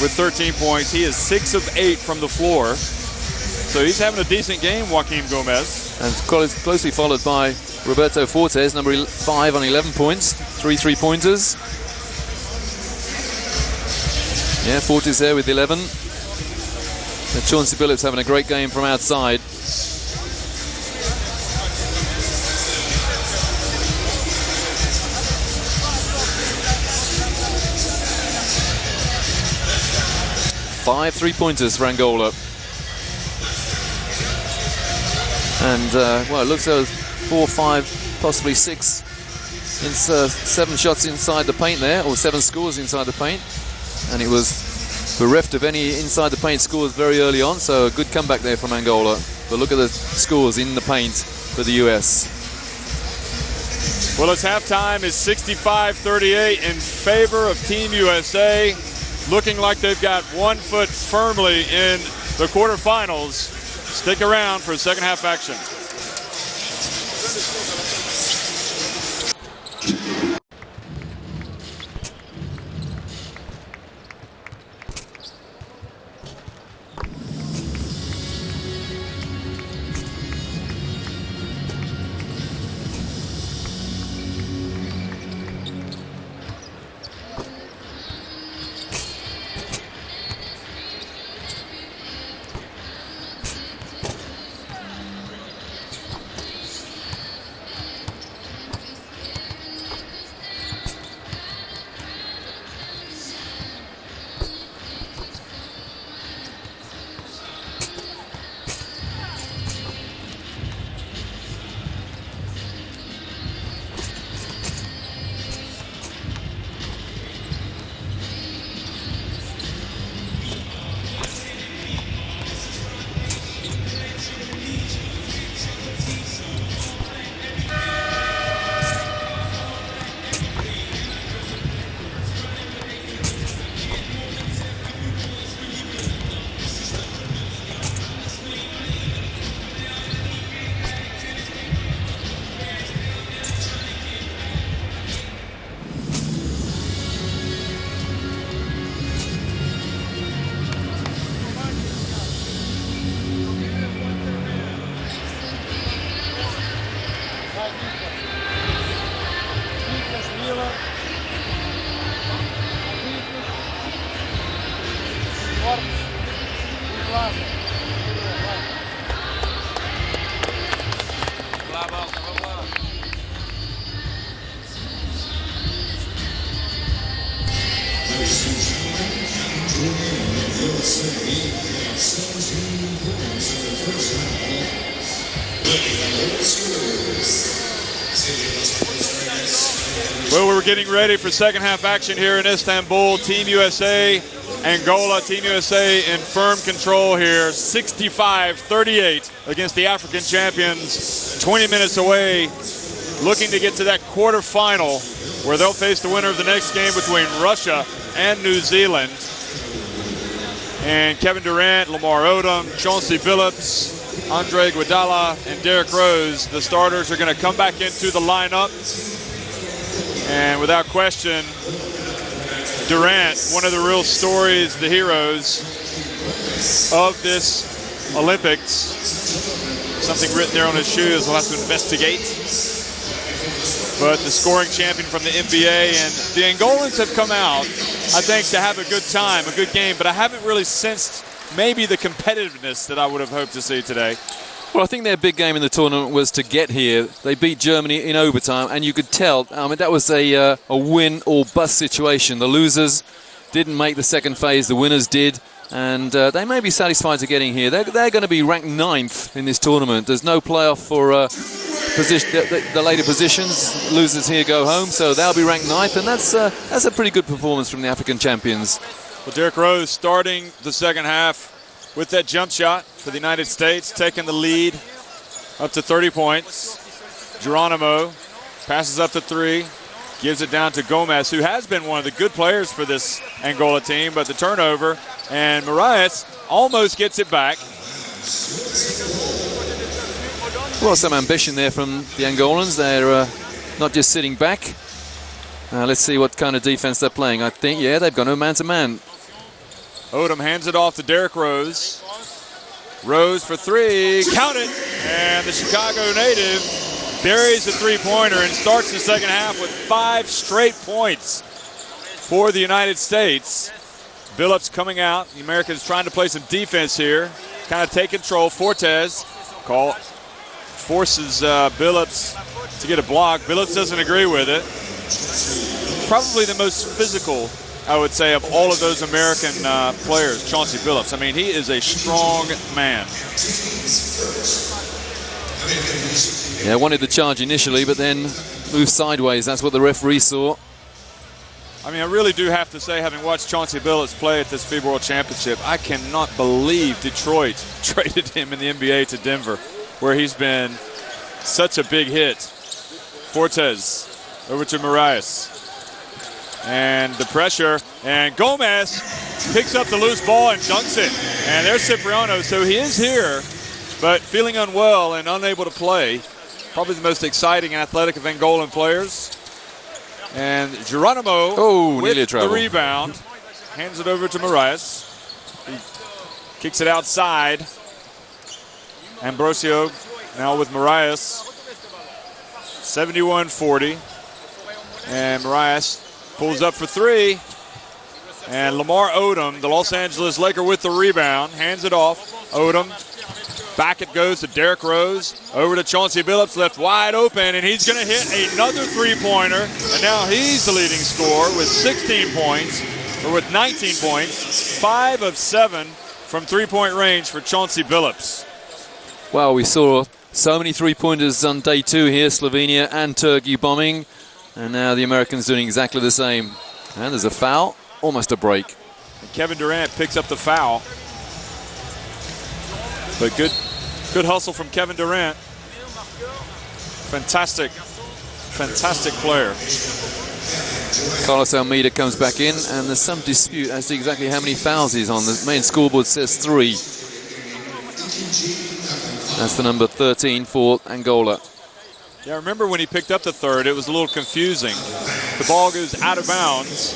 with 13 points. He is 6 of 8 from the floor. So he's having a decent game, Joaquin Gomez. And closely followed by Roberto Fortes, number 5 on 11 points, 3 3-pointers. Yeah, Fortes there with 11. And Chauncey Billups having a great game from outside. Five 3-pointers for Angola. And, well, it looks like 4, 5, possibly 6 It's 7 shots inside the paint there, or 7 scores inside the paint, and it was bereft of any inside the paint scores very early on, so a good comeback there from Angola. But look at the scores in the paint for the US. Well, it's halftime is 65-38 in favor of Team USA, looking like they've got one foot firmly in the quarterfinals. Stick around for second half action. Well, we're getting ready for second half action here in Istanbul. Team USA, Angola, Team USA in firm control here. 65-38 against the African champions. 20 minutes away, looking to get to that quarterfinal where they'll face the winner of the next game between Russia and New Zealand. And Kevin Durant, Lamar Odom, Chauncey Billups, Andre Iguodala, and Derrick Rose, the starters, are going to come back into the lineup. And without question, Durant, one of the real stories, the heroes of this Olympics. Something written there on his shoes, we'll have to investigate. But the scoring champion from the NBA, and the Angolans have come out, I think, to have a good time, a good game, but I haven't really sensed maybe the competitiveness that I would have hoped to see today. Well, I think their big game in the tournament was to get here. They beat Germany in overtime, and you could tell, I mean, that was a win or bust situation. The losers didn't make the second phase, the winners did, and they may be satisfied to getting here. They're going to be ranked 9th in this tournament. There's no playoff for the later positions. Losers here go home, so they'll be ranked 9th, and that's a pretty good performance from the African champions. Well, Derrick Rose starting the second half with that jump shot for the United States, taking the lead up to 30 points. Geronimo passes up to 3, gives it down to Gomez, who has been one of the good players for this Angola team, but the turnover, and Marias almost gets it back. Well, some ambition there from the Angolans. They're not just sitting back. Let's see what kind of defense they're playing. I think, yeah, they've gone man-to-man. Odom hands it off to Derrick Rose. Rose for 3, count it, and the Chicago native buries the three-pointer and starts the second half with 5 straight points for the United States. Billups coming out. The Americans trying to play some defense here, kind of take control. Fortes forces Billups to get a block. Billups doesn't agree with it. Probably the most physical, I would say, of all of those American players, Chauncey Billups. I mean, he is a strong man. Yeah, wanted the charge initially, but then moved sideways. That's what the referee saw. I mean, I really do have to say, having watched Chauncey Billups play at this FIBA World Championship, I cannot believe Detroit traded him in the NBA to Denver, where he's been such a big hit. Fortes over to Marias. And the pressure, and Gomez picks up the loose ball and dunks it. And there's Cipriano, so he is here, but feeling unwell and unable to play. Probably the most exciting and athletic of Angolan players. And Geronimo with the rebound, hands it over to Marias. He kicks it outside. Ambrosio now with Marias. 71-40. And Marias pulls up for three. And Lamar Odom, the Los Angeles Laker, with the rebound, hands it off. Odom. Back it goes to Derrick Rose. Over to Chauncey Billups, left wide open, and he's going to hit another three-pointer. And now he's the leading scorer with 16 points, or with 19 points. 5 of 7 from three-point range for Chauncey Billups. Well, we saw so many three-pointers on day 2 here, Slovenia and Turkey bombing. And now the Americans doing exactly the same. And there's a foul, almost a break. And Kevin Durant picks up the foul. But good hustle from Kevin Durant. Fantastic player. Carlos Almeida comes back in, and there's some dispute as to exactly how many fouls he's on. The main scoreboard says 3. That's the number 13 for Angola. Yeah, I remember when he picked up the third, it was a little confusing. The ball goes out of bounds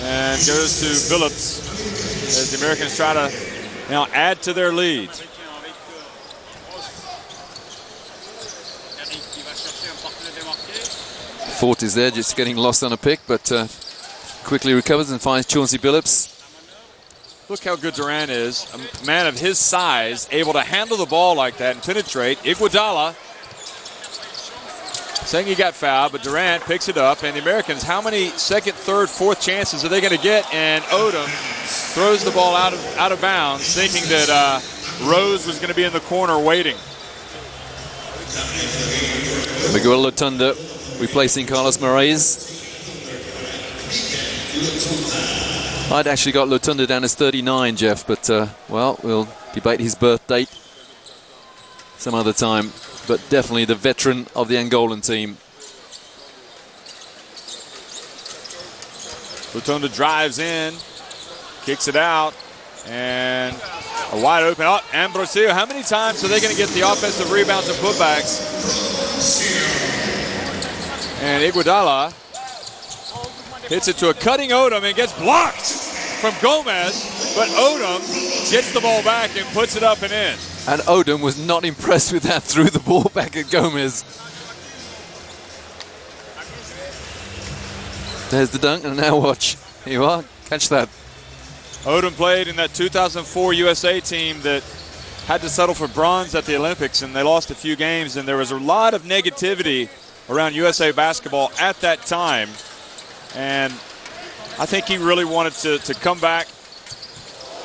and goes to Billups as the Americans try to now add to their lead. Fort is there, just getting lost on a pick, but quickly recovers and finds Chauncey Billups. Look how good Durant is. A man of his size, able to handle the ball like that and penetrate. Iguodala saying he got fouled, but Durant picks it up. And the Americans, how many second, third, fourth chances are they going to get? And Odom throws the ball out of bounds, thinking that Rose was going to be in the corner waiting. Miguel Lotunda replacing Carlos Moraes. I'd actually got Lotunda down as 39, Jeff, but, well, we'll debate his birth date some other time. But definitely the veteran of the Angolan team. Lotunda drives in, kicks it out, and a wide open. Oh, Ambrosio, how many times are they going to get the offensive rebounds and putbacks? And Iguodala hits it to a cutting Odom and gets blocked from Gomez, but Odom gets the ball back and puts it up and in. And Odom was not impressed with that, threw the ball back at Gomez. There's the dunk, and now watch. Here you are, catch that. Odom played in that 2004 USA team that had to settle for bronze at the Olympics, and they lost a few games, and there was a lot of negativity around USA basketball at that time. And I think he really wanted to come back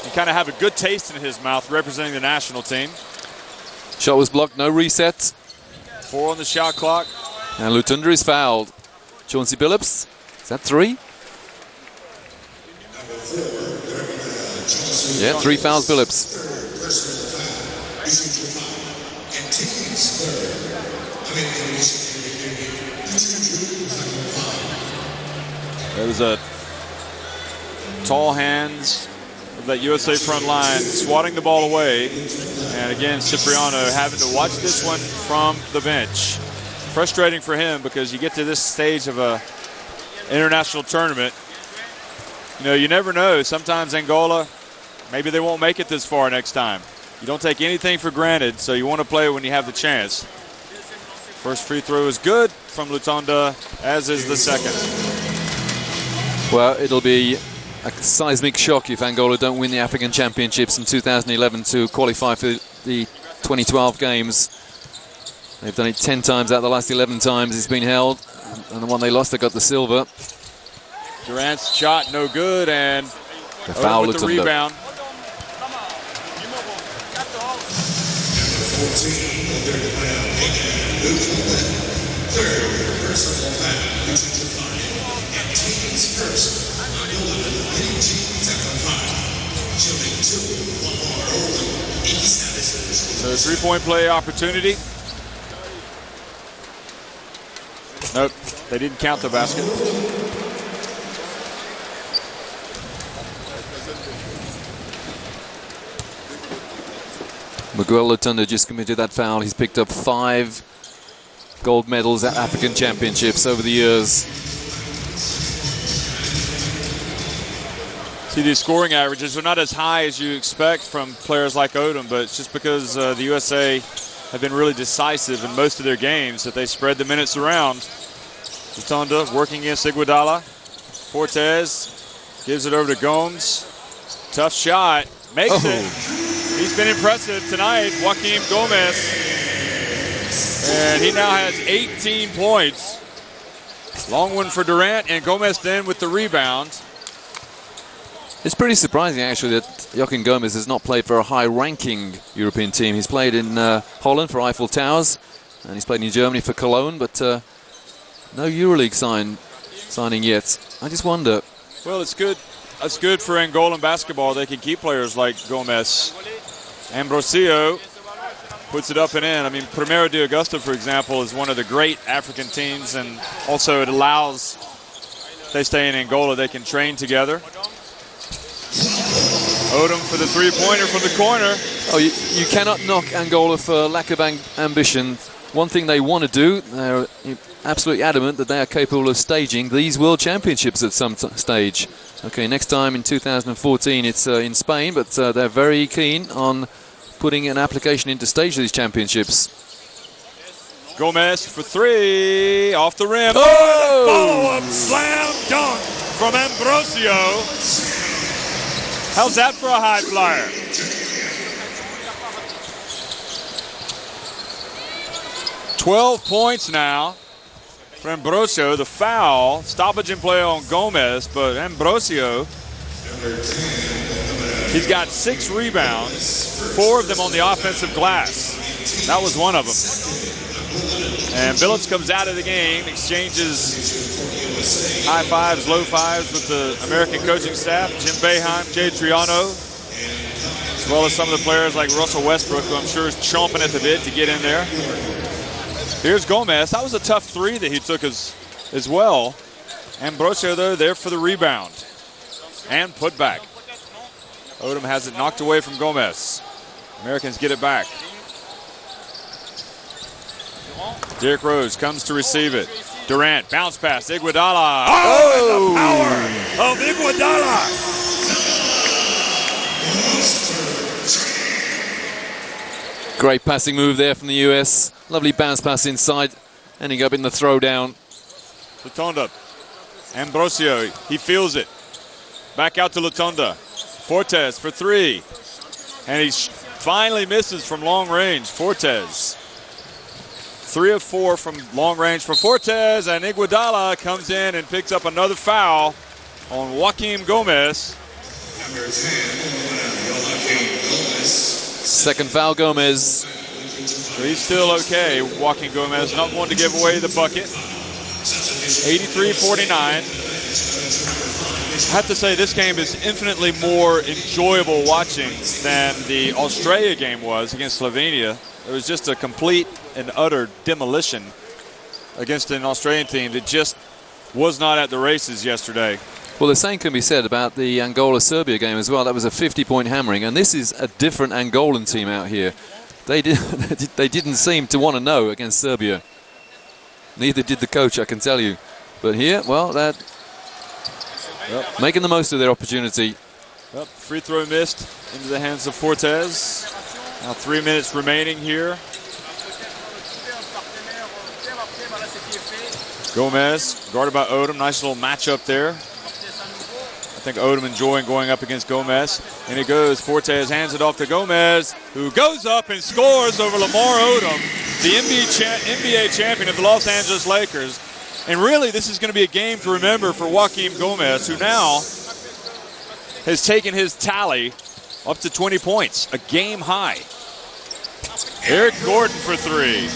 and kind of have a good taste in his mouth representing the national team. Shot was blocked, no reset. 4 on the shot clock. And Lotunda is fouled. Chauncey Billups, is that 3? Yeah, 3 fouls Billups. There was a tall hands of that USA front line swatting the ball away. And again, Cipriano having to watch this one from the bench. Frustrating for him because you get to this stage of a international tournament. You know, you never know. Sometimes Angola, maybe they won't make it this far next time. You don't take anything for granted, so you want to play when you have the chance. First free throw is good from Lotunda, as is the second. Well, it'll be a seismic shock if Angola don't win the African Championships in 2011 to qualify for the 2012 games. They've done it 10 times out of the last 11 times it's been held. And the one they lost, they got the silver. Durant's shot no good, and the foul with the rebound. Third personal foul, which is defined. And team's first. Angola winning teams at the 5. Shooting 2, Lamar Odom. So a three-point play opportunity. Nope, they didn't count the basket. Miguel Lotunda just committed that foul. He's picked up 5 gold medals at African Championships over the years. See, these scoring averages are not as high as you expect from players like Odom, but it's just because the USA have been really decisive in most of their games that they spread the minutes around. Lotunda working against Iguodala. Fortes gives it over to Gomes. Tough shot. Makes it. He's been impressive tonight, Joaquim Gomez. And he now has 18 points. Long one for Durant, and Gomez then with the rebound. It's pretty surprising, actually, that Joaquim Gomez has not played for a high-ranking European team. He's played in Holland for Eiffel Towers, and he's played in Germany for Cologne, but no EuroLeague signing yet. I just wonder. Well, it's good. That's good for Angolan basketball. They can keep players like Gomez. Ambrosio puts it up and in. I mean, Primeiro de Augusta, for example, is one of the great African teams, and also it allows, if they stay in Angola, they can train together. Odom for the three-pointer from the corner. Oh, you cannot knock Angola for lack of ambition. One thing they want to do, they're absolutely adamant that they are capable of staging these World Championships at some stage. Okay, next time in 2014 it's in Spain, but they're very keen on putting an application in to stage these championships. Gomez for 3, off the rim. Oh! Follow-up slam dunk from Ambrosio. How's that for a high flyer? $12 points now for Ambrosio. The foul, stoppage and play on Gomez, but Ambrosio, he's got 6 rebounds, 4 of them on the offensive glass. That was one of them. And Billups comes out of the game, exchanges high fives, low fives with the American coaching staff, Jim Boeheim, Jay Triano, as well as some of the players like Russell Westbrook, who I'm sure is chomping at the bit to get in there. Here's Gomez. That was a tough 3 that he took as well. Ambrosio, though, there for the rebound and put back. Odom has it knocked away from Gomez. Americans get it back. Derrick Rose comes to receive it. Durant, bounce pass, Iguodala. Oh, the power of Iguodala. Great passing move there from the US. Lovely bounce pass inside, ending up in the throwdown. Lotunda, Ambrosio, he feels it. Back out to Lotunda. Fortes for 3. And he finally misses from long range. Fortes. 3 of 4 from long range for Fortes, and Iguodala comes in and picks up another foul on Joaquim Gomez. Second foul, Gomez. So he's still okay. Joaquim Gomez not going to give away the bucket. 83-49. I have to say this game is infinitely more enjoyable watching than the Australia game was against Slovenia. It was just a complete and utter demolition against an Australian team that just was not at the races yesterday. Well, the same can be said about the Angola-Serbia game as well. That was a 50-point hammering, and this is a different Angolan team out here. They didn't seem to want to know against Serbia. Neither did the coach, I can tell you. But here, well, making the most of their opportunity. Yep. Free throw missed into the hands of Fortes. Now 3 minutes remaining here. Gomez guarded by Odom. Nice little matchup there. I think Odom enjoying going up against Gomez. And it goes. Fortes hands it off to Gomez, who goes up and scores over Lamar Odom, the NBA champion of the Los Angeles Lakers. And really, this is going to be a game to remember for Joaquim Gomez, who now has taken his tally up to 20 points, a game high. Eric Gordon for three.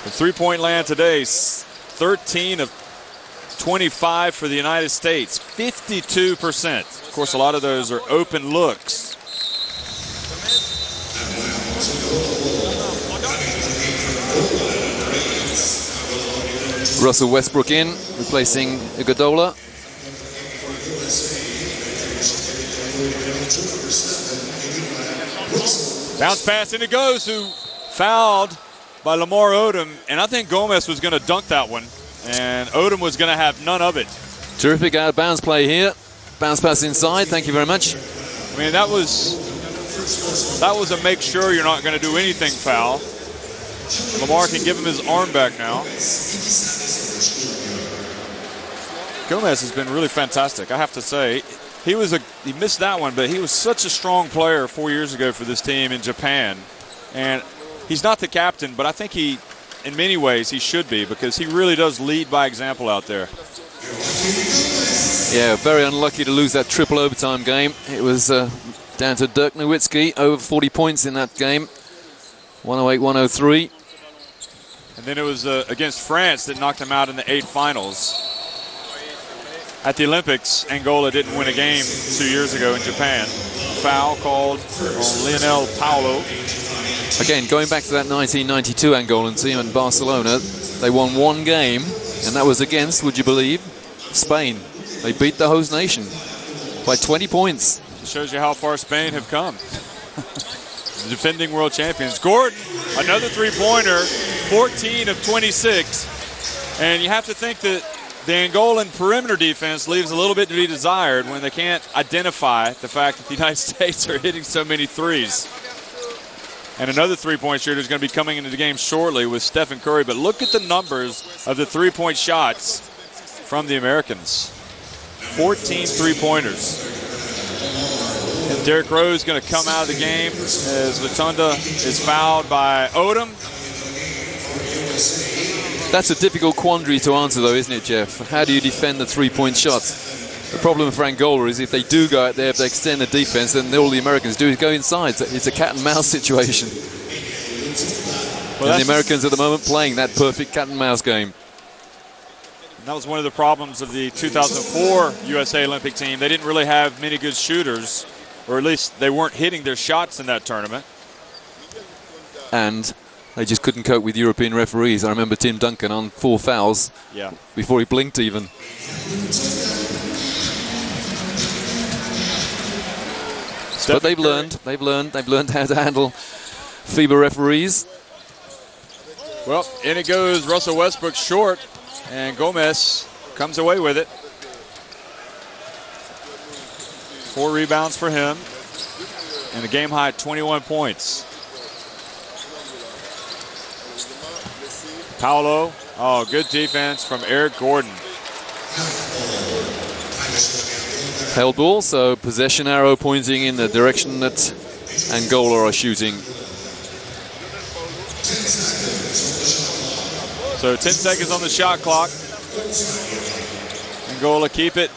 The three-point land today, 13 of 25 for the United States, 52%. Of course, a lot of those are open looks. Russell Westbrook in, replacing Iguodala. Bounce pass, and it goes, who fouled by Lamar Odom, and I think Gomez was going to dunk that one, and Odom was going to have none of it. Terrific out of bounds play here. Bounce pass inside, thank you very much. I mean, that was a make sure you're not going to do anything foul. Lamar can give him his arm back now. Gomez has been really fantastic, I have to say. He missed that one, but he was such a strong player 4 years ago for this team in Japan. And he's not the captain, but I think in many ways, he should be, because he really does lead by example out there. Yeah, very unlucky to lose that triple overtime game. It was down to Dirk Nowitzki, over 40 points in that game. 108-103. And then it was against France that knocked him out in the 8 finals. At the Olympics, Angola didn't win a game 2 years ago in Japan. Foul called on Lionel Paulo. Again, going back to that 1992 Angolan team in Barcelona, they won one game, and that was against, would you believe, Spain. They beat the host nation by 20 points. It shows you how far Spain have come. The defending world champions. Gordon, another three-pointer, 14 of 26. And you have to think that the Angolan perimeter defense leaves a little bit to be desired when they can't identify the fact that the United States are hitting so many threes. And another three-point shooter is going to be coming into the game shortly with Stephen Curry. But look at the numbers of the three-point shots from the Americans. 14 three-pointers. And Derrick Rose is going to come out of the game as Latunda is fouled by Odom. That's a difficult quandary to answer, though, isn't it, Jeff? How do you defend the three-point shots? The problem for Angola is if they do go out there, if they extend the defense, then all the Americans do is go inside. It's a cat-and-mouse situation. Well, and the Americans at the moment playing that perfect cat-and-mouse game. And that was one of the problems of the 2004 USA Olympic team. They didn't really have many good shooters, or at least they weren't hitting their shots in that tournament. And they just couldn't cope with European referees. I remember Tim Duncan on 4 fouls before he blinked even. But they've learned how to handle FIBA referees. Well, in it goes Russell Westbrook short, and Gomez comes away with it. 4 rebounds for him, and a game high 21 points. Paulo, good defense from Eric Gordon. Held ball, so possession arrow pointing in the direction that Angola are shooting. So 10 seconds on the shot clock. Angola keep it.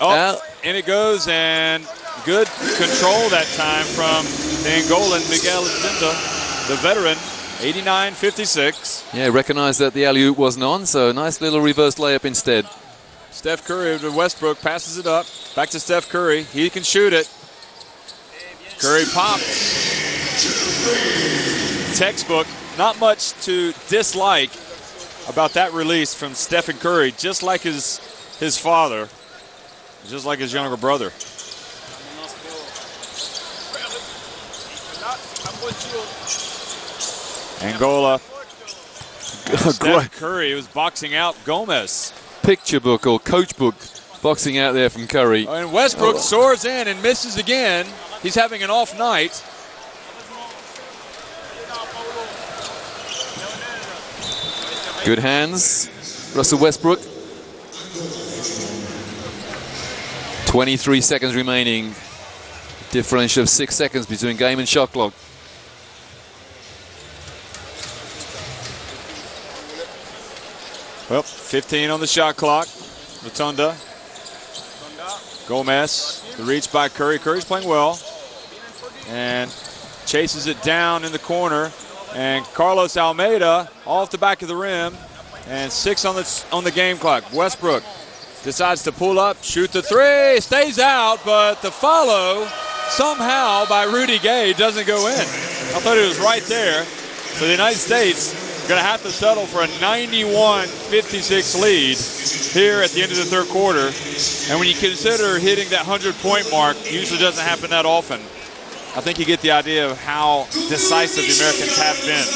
In it goes, and good control that time from the Angolan Miguel Zinda, the veteran. 89-56. Yeah, recognized that the alley-oop wasn't on, so a nice little reverse layup instead. Steph Curry to Westbrook, passes it up. Back to Steph Curry. He can shoot it. Curry pops. Textbook. Not much to dislike about that release from Stephen Curry, just like his father, just like his younger brother. Angola. Steph Curry was boxing out Gomez. Picture book or coach book boxing out there from Curry. And Westbrook soars in and misses again. He's having an off night. Good hands, Russell Westbrook. 23 seconds remaining. Differential of 6 seconds between game and shot clock. Well, 15 on the shot clock. Rotunda. Gomez, the reach by Curry. Curry's playing well. And chases it down in the corner. And Carlos Almeida off the back of the rim. And 6 on the game clock. Westbrook decides to pull up, shoot the three, stays out, but the follow somehow by Rudy Gay doesn't go in. I thought it was right there. So the United States going to have to settle for a 91-56 lead here at the end of the third quarter. And when you consider hitting that 100-point mark, usually doesn't happen that often. I think you get the idea of how decisive the Americans have been.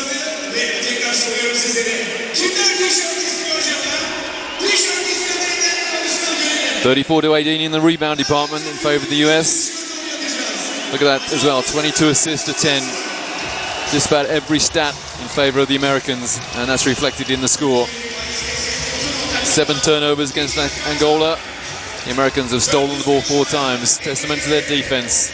34-18 in the rebound department in favor of the US. Look at that as well, 22 assists to 10. Just about every stat in favor of the Americans, and that's reflected in the score. 7 turnovers against Angola. The Americans have stolen the ball 4 times, testament to their defense.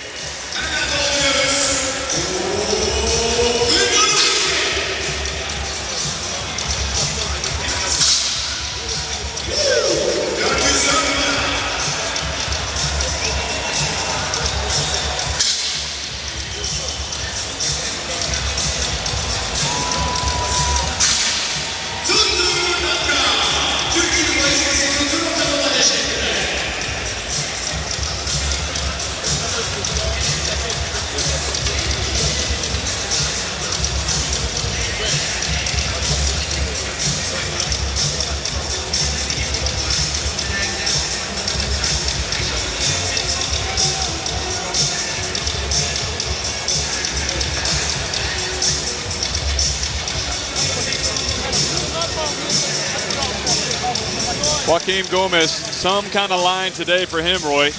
Joaquim Gomez, some kind of line today for him, Roy.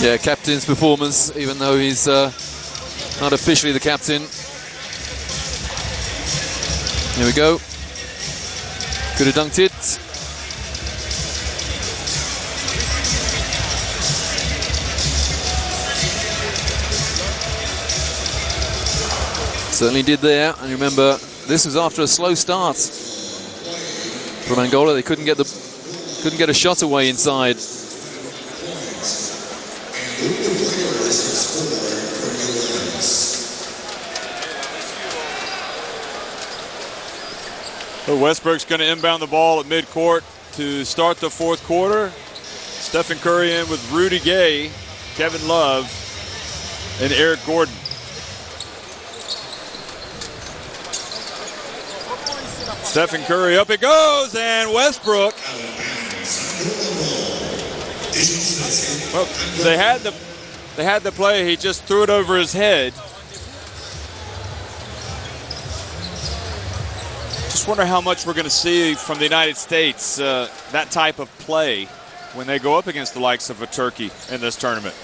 Yeah, captain's performance, even though he's not officially the captain. Here we go. Could have dunked it. Certainly did there. And remember, this was after a slow start from Angola. They couldn't get a shot away inside. So Westbrook's going to inbound the ball at midcourt to start the fourth quarter. Stephen Curry in with Rudy Gay, Kevin Love, and Eric Gordon. Stephen Curry, up it goes, and Westbrook. Well, they had the play. He just threw it over his head. Just wonder how much we're going to see from the United States, that type of play when they go up against the likes of a Turkey in this tournament,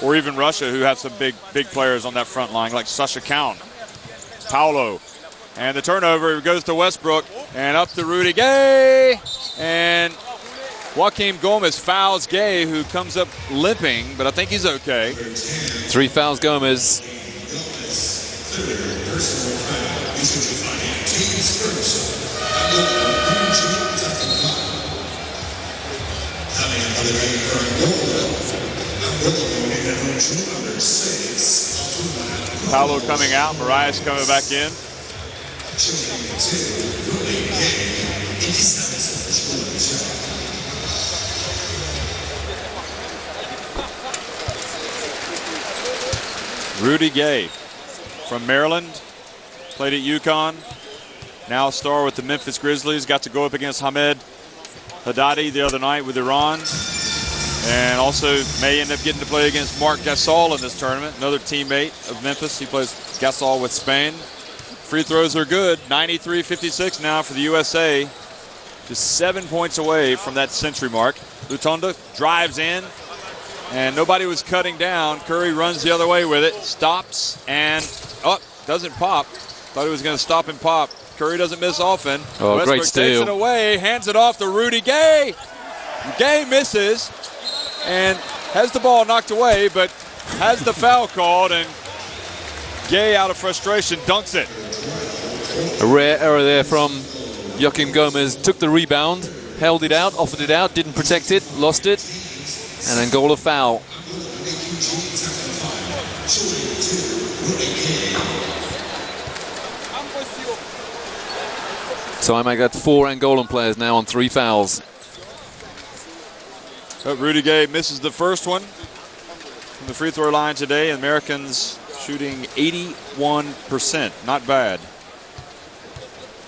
or even Russia, who have some big players on that front line like Sasha Kaun, Paolo. And the turnover goes to Westbrook, and up to Rudy Gay, and Joaquim Gomez fouls Gay, who comes up limping, but I think he's okay. 3 fouls Gomez. Paolo coming out, Mariah's coming back in. Rudy Gay from Maryland, played at UConn, now a star with the Memphis Grizzlies, got to go up against Hamed Haddadi the other night with Iran, and also may end up getting to play against Marc Gasol in this tournament, another teammate of Memphis. He plays Gasol with Spain. Free throws are good, 93-56 now for the USA, just 7 points away from that century mark. Lutonda drives in, and nobody was cutting down. Curry runs the other way with it, stops, and doesn't pop. Thought he was going to stop and pop. Curry doesn't miss often. Oh, Westbrook great steal. takes it away, hands it off to Rudy Gay. Gay misses and has the ball knocked away, but has the foul called, and Gay, out of frustration, dunks it. A rare error there from Joaquim Gomez. Took the rebound, held it out, offered it out, didn't protect it, lost it, and Angola foul. So I make that 4 Angolan players now on 3 fouls. But Rudy Gay misses the first one from the free throw line today. Americans shooting 81%. Not bad.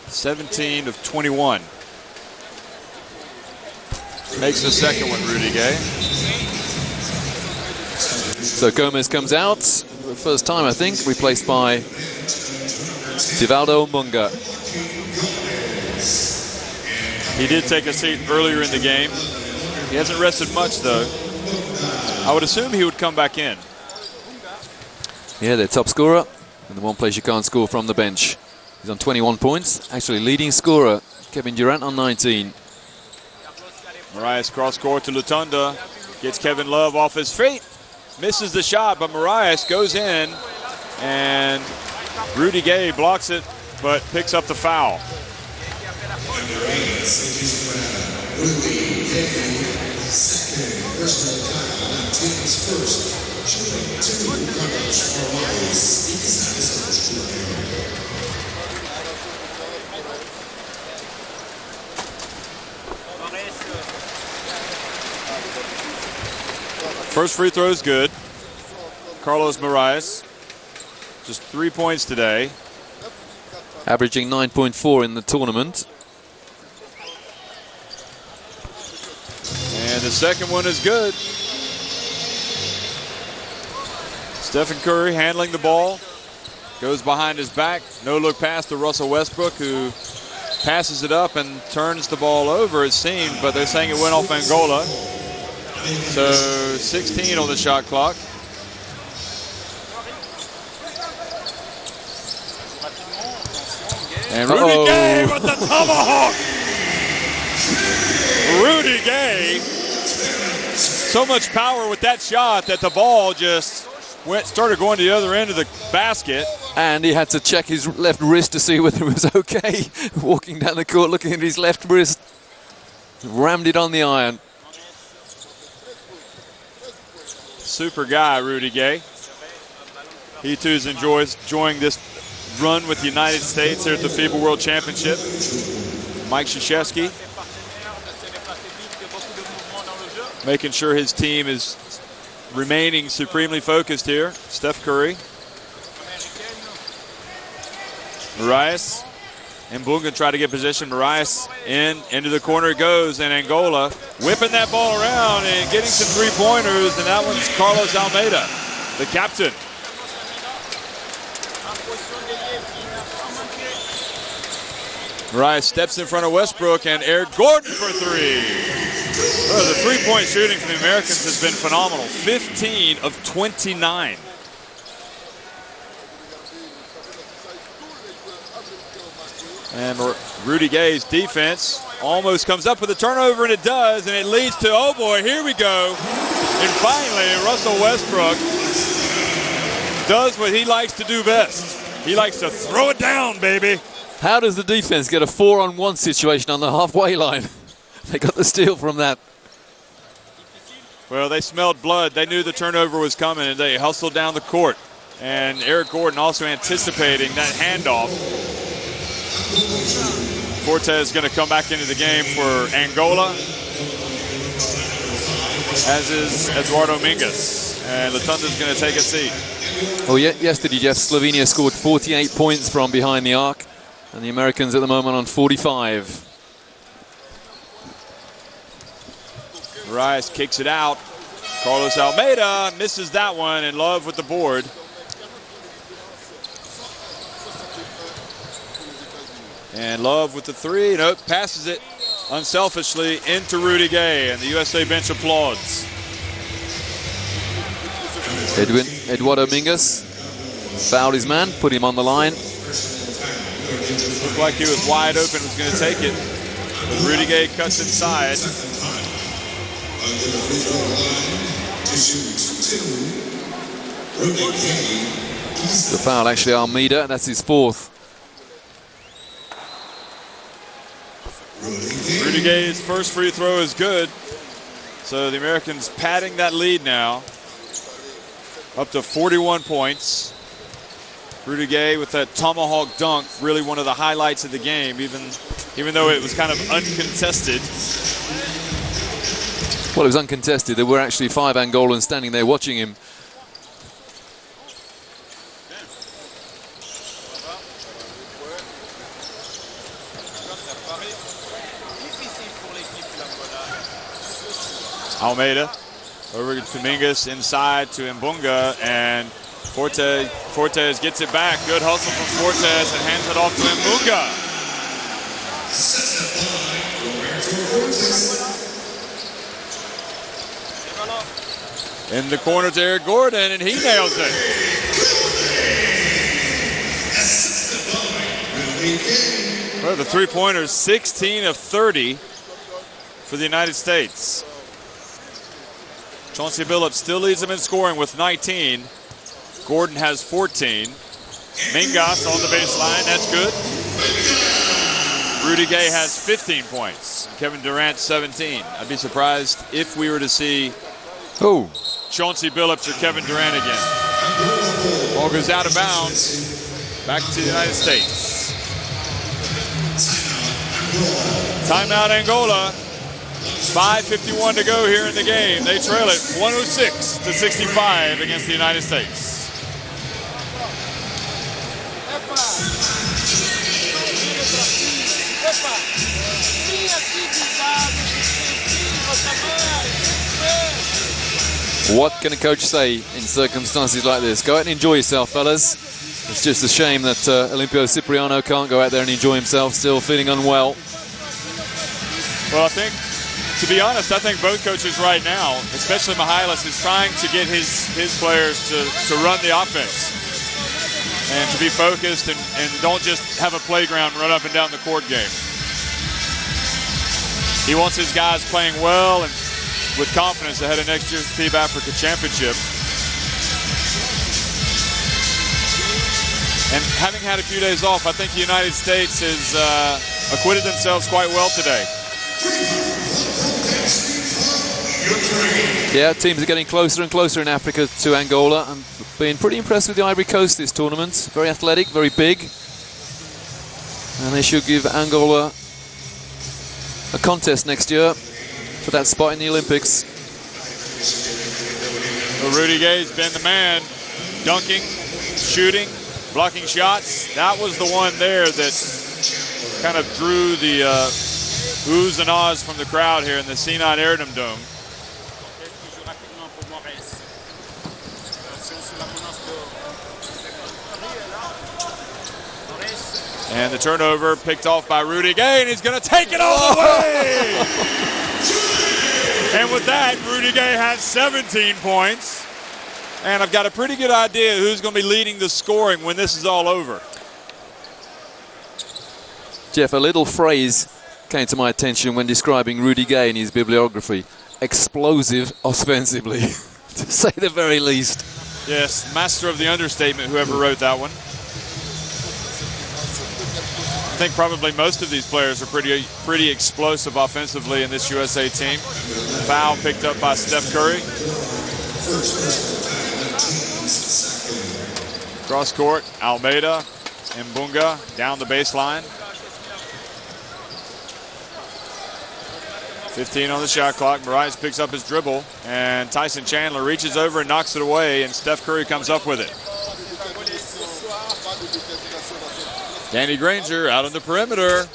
17 of 21. Makes the second one, Rudy Gay. So Gomez comes out for the first time, I think, replaced by Divaldo Munga. He did take a seat earlier in the game. He hasn't rested much, though. I would assume he would come back in. Yeah, their top scorer, and the one place you can't score from the bench. He's on 21 points, actually leading scorer, Kevin Durant on 19. Marias cross court to Lutunda, gets Kevin Love off his feet, misses the shot, but Marias goes in, and Rudy Gay blocks it, but picks up the foul. First free throw is good. Carlos Marias, just 3 points today. Averaging 9.4 in the tournament. And the second one is good. Stephen Curry handling the ball. Goes behind his back. No look pass to Russell Westbrook, who passes it up and turns the ball over, it seemed, but they're saying it went off Angola. So 16 on the shot clock. And Rudy Gay with the tomahawk. Rudy Gay. So much power with that shot that the ball just started going to the other end of the basket. And he had to check his left wrist to see whether it was okay. Walking down the court looking at his left wrist. Rammed it on the iron. Super guy, Rudy Gay. He too is enjoying this run with the United States here at the FIBA World Championship. Mike Krzyzewski making sure his team is remaining supremely focused here. Steph Curry. Marias and Bunga try to get position. Marias into the corner it goes, and Angola whipping that ball around and getting some three-pointers, and that one's Carlos Almeida, the captain. Marias steps in front of Westbrook, and Eric Gordon for three. Oh, the three-point shooting from the Americans has been phenomenal. 15 of 29. And Rudy Gay's defense almost comes up with a turnover, and it does, and it leads to, oh boy, here we go. And finally, Russell Westbrook does what he likes to do best. He likes to throw it down, baby. How does the defense get a 4-on-1 situation on the halfway line? They got the steal from that. Well, they smelled blood. They knew the turnover was coming, and they hustled down the court. And Eric Gordon also anticipating that handoff. Fortes is going to come back into the game for Angola, as is Eduardo Mingus. And Lutunda is going to take a seat. Oh, yeah, yesterday, Jeff, Slovenia scored 48 points from behind the arc. And the Americans at the moment on 45. Rice kicks it out. Carlos Almeida misses that one, and Love with the board. And Love with the three. Nope, passes it unselfishly into Rudy Gay, and the USA bench applauds. Eduardo Mingus fouled his man, put him on the line. Looked like he was wide open, was going to take it. But Rudy Gay cuts inside. The foul actually Almeida, and that's his fourth. Rudy Gay's first free throw is good. So the Americans padding that lead now. Up to 41 points. Rudy Gay with that tomahawk dunk, really one of the highlights of the game, even though it was kind of uncontested. Well, it was uncontested. There were actually 5 Angolans standing there watching him. Almeida over to Dominguez, inside to Mbunga, and Fortes gets it back. Good hustle from Fortes and hands it off to Mbunga. In the corner to Eric Gordon, and he nails it. Well, the three-pointers, 16 of 30 for the United States. Chauncey Billups still leads them in scoring with 19. Gordon has 14. Mingas on the baseline, that's good. Rudy Gay has 15 points. Kevin Durant 17. I'd be surprised if we were to see Chauncey Billups or Kevin Durant again. Ball goes out of bounds. Back to the United States. Timeout Angola. 5:51 to go here in the game. They trail it 106-65 against the United States. What can a coach say in circumstances like this? Go out and enjoy yourself, fellas. It's just a shame that Olimpio Cipriano can't go out there and enjoy himself, still feeling unwell. Well, to be honest, I think both coaches right now, especially Mihalis, is trying to get his players to run the offense and to be focused and don't just have a playground run up and down the court game. He wants his guys playing well and with confidence ahead of next year's FIBA Africa Championship. And having had a few days off, I think the United States has acquitted themselves quite well today. Yeah, teams are getting closer and closer in Africa to Angola. I'm being pretty impressed with the Ivory Coast this tournament. Very athletic, very big. And they should give Angola a contest next year for that spot in the Olympics. Well, Rudy Gay's been the man, dunking, shooting, blocking shots. That was the one there that kind of drew the oohs and ahs from the crowd here in the C9 Airdom Dome. And the turnover picked off by Rudy Gay, and he's going to take it all the way! And with that, Rudy Gay has 17 points. And I've got a pretty good idea who's going to be leading the scoring when this is all over. Jeff, a little phrase came to my attention when describing Rudy Gay in his bibliography. Explosive offensively, to say the very least. Yes, master of the understatement, whoever wrote that one. I think probably most of these players are pretty explosive offensively in this USA team. Foul picked up by Steph Curry. Cross court, Almeida, Mbunga down the baseline. 15 on the shot clock. Moraes picks up his dribble, and Tyson Chandler reaches over and knocks it away, and Steph Curry comes up with it. Danny Granger out on the perimeter.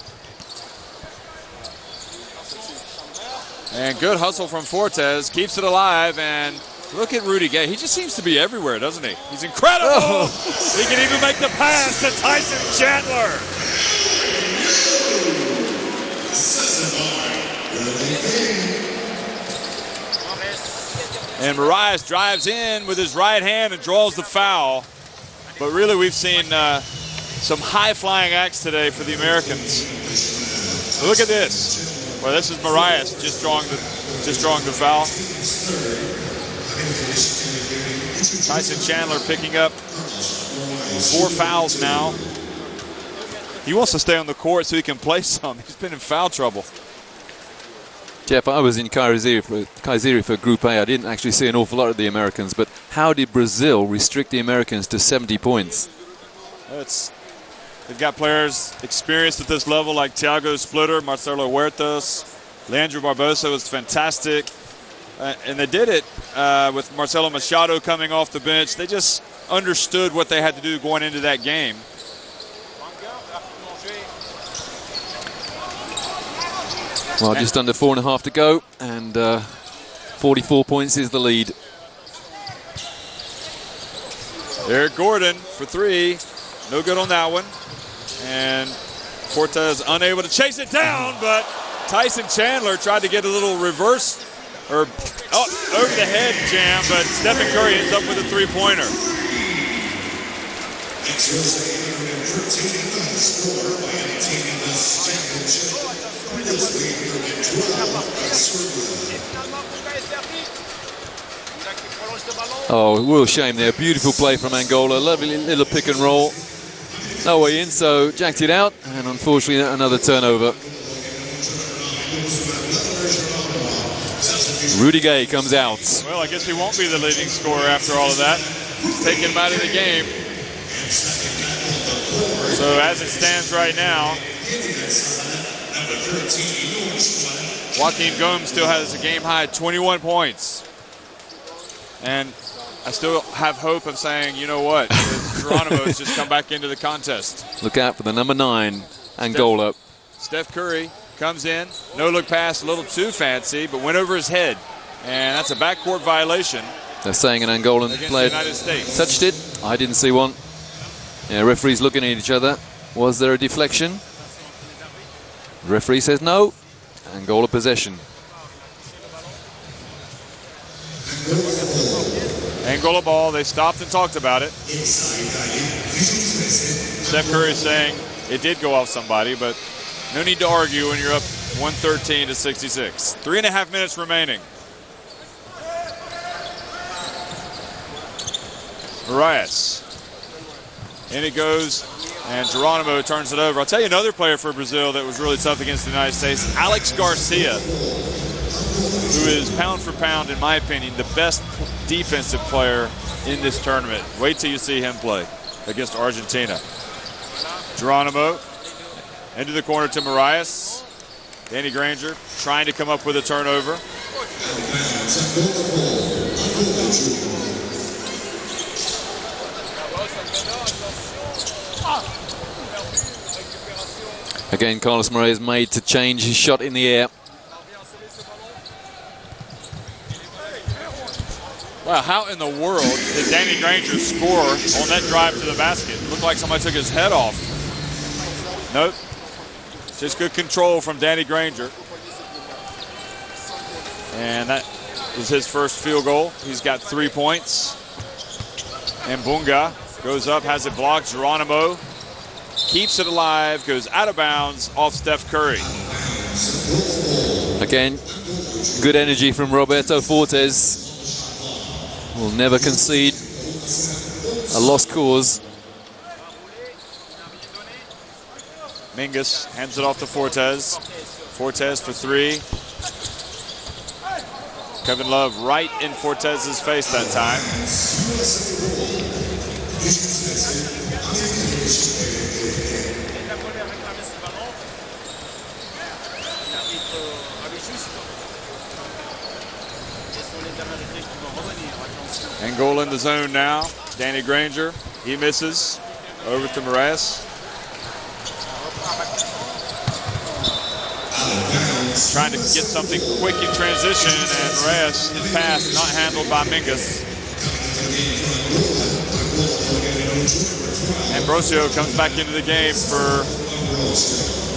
And good hustle from Fortes, keeps it alive, and look at Rudy Gay. He just seems to be everywhere, doesn't he? He's incredible. Oh. He can even make the pass to Tyson Chandler. And Moraes drives in with his right hand and draws the foul. But really, we've seen some high-flying acts today for the Americans. Look at this. Well, this is Moraes just drawing the foul. Tyson Chandler picking up 4 fouls now. He wants to stay on the court so he can play some. He's been in foul trouble. Jeff, I was in Kayseri for Group A. I didn't actually see an awful lot of the Americans, but how did Brazil restrict the Americans to 70 points? They've got players experienced at this level like Thiago Splitter, Marcelo Huertas, Leandro Barbosa was fantastic. And they did it with Marcelo Machado coming off the bench. They just understood what they had to do going into that game. Well, just under 4.5 to go, and 44 points is the lead. Eric Gordon for three. No good on that one. And Fortes unable to chase it down, but Tyson Chandler tried to get a little reverse or over the head jam, but Stephen Curry ends up with a three-pointer. Oh, real shame there. Beautiful play from Angola. Lovely little pick and roll. No way in, so jacked it out, and unfortunately another turnover. Rudy Gay comes out. Well, I guess he won't be the leading scorer after all of that. He's taking him out of the game. So as it stands right now, Joaquin Gomes still has a game-high 21 points. And I still have hope of saying, you know what, Geronimo's just come back into the contest. Look out for the number 9, Angola. Steph Curry comes in, no-look pass, a little too fancy, but went over his head. And that's a backcourt violation. They're saying an Angolan player touched it. I didn't see one. Yeah, referees looking at each other. Was there a deflection? The referee says no. Angola possession. Angola ball. They stopped and talked about it. Steph Curry saying it did go off somebody, but no need to argue when you're up 113 to 66. 3.5 minutes remaining. Arias. In it goes, and Geronimo turns it over. I'll tell you another player for Brazil that was really tough against the United States, Alex Garcia, who is pound for pound, in my opinion, the best defensive player in this tournament. Wait till you see him play against Argentina. Geronimo into the corner to Marias. Danny Granger trying to come up with a turnover. Again, Carlos Moreira made to change his shot in the air. Wow, how in the world did Danny Granger score on that drive to the basket? It looked like somebody took his head off. Nope. Just good control from Danny Granger. And that was his first field goal. He's got 3 points. And Bunga goes up, has it blocked. Geronimo keeps it alive, goes out of bounds off Steph Curry. Again, good energy from Roberto Fortes. Will never concede a lost cause. Mingus hands it off to Fortes. Fortes for three. Kevin Love right in Fortes' face that time. Angola in the zone now. Danny Granger, he misses. Over to Moraes. Trying to get something quick in transition, and Moraes, his pass not handled by Mingus. Ambrosio comes back into the game for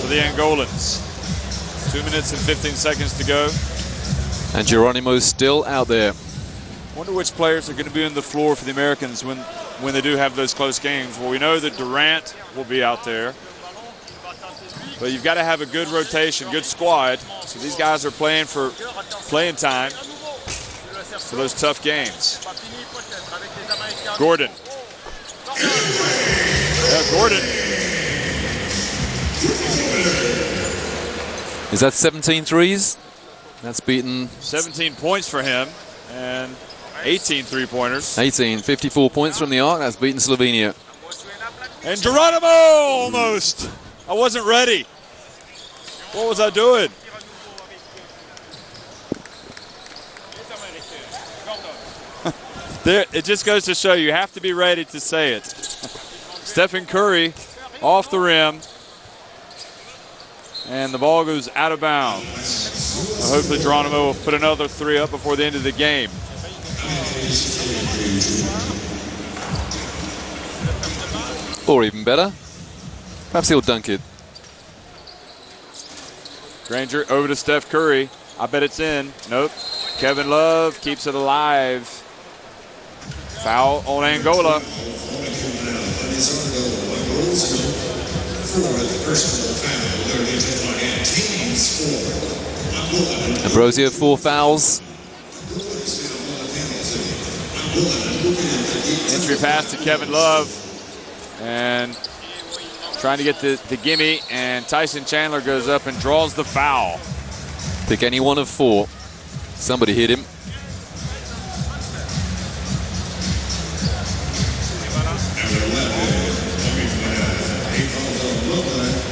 the Angolans. 2 minutes and 15 seconds to go. And Geronimo's still out there. Wonder which players are going to be on the floor for the Americans when they do have those close games. Well, we know that Durant will be out there. But you've got to have a good rotation, good squad. So these guys are playing for playing time for those tough games. Gordon. Gordon. Is that 17 threes? That's beaten 17 points for him and 18 three-pointers. 54 points from the arc. That's beaten Slovenia. And Geronimo almost. I wasn't ready. What was I doing? There, it just goes to show you have to be ready to say it. Stephen Curry off the rim. And the ball goes out of bounds. Hopefully Geronimo will put another three up before the end of the game. Or even better, perhaps he'll dunk it. Granger over to Steph Curry. I bet it's in. Nope. Kevin Love keeps it alive. Foul on Angola. Ambrosio 4 fouls. Entry pass to Kevin Love. And trying to get the gimme. And Tyson Chandler goes up and draws the foul. Pick any one of 4. Somebody hit him.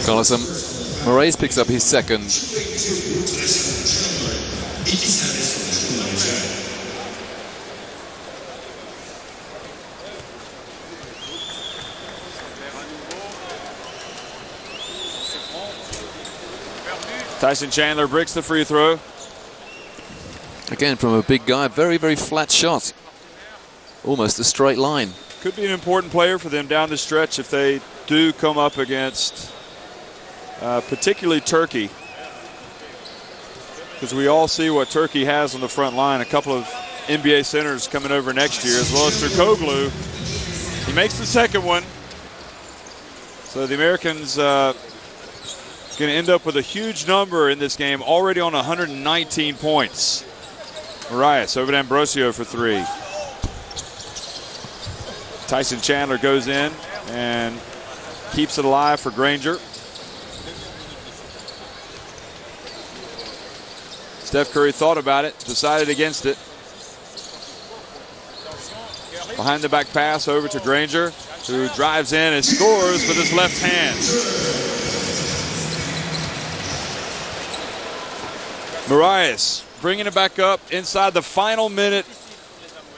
Carlson Moraes picks up his second. Tyson Chandler breaks the free throw. Again, from a big guy, very, very flat shot. Almost a straight line. Could be an important player for them down the stretch if they do come up against particularly Turkey. Because we all see what Turkey has on the front line. A couple of NBA centers coming over next year, as well as Turkoglu. He makes the second one. So the Americans going to end up with a huge number in this game, already on 119 points. Marias over to Ambrosio for 3. Tyson Chandler goes in and keeps it alive for Granger. Steph Curry thought about it, decided against it. Behind the back pass over to Granger, who drives in and scores with his left hand. Marias bringing it back up inside the final minute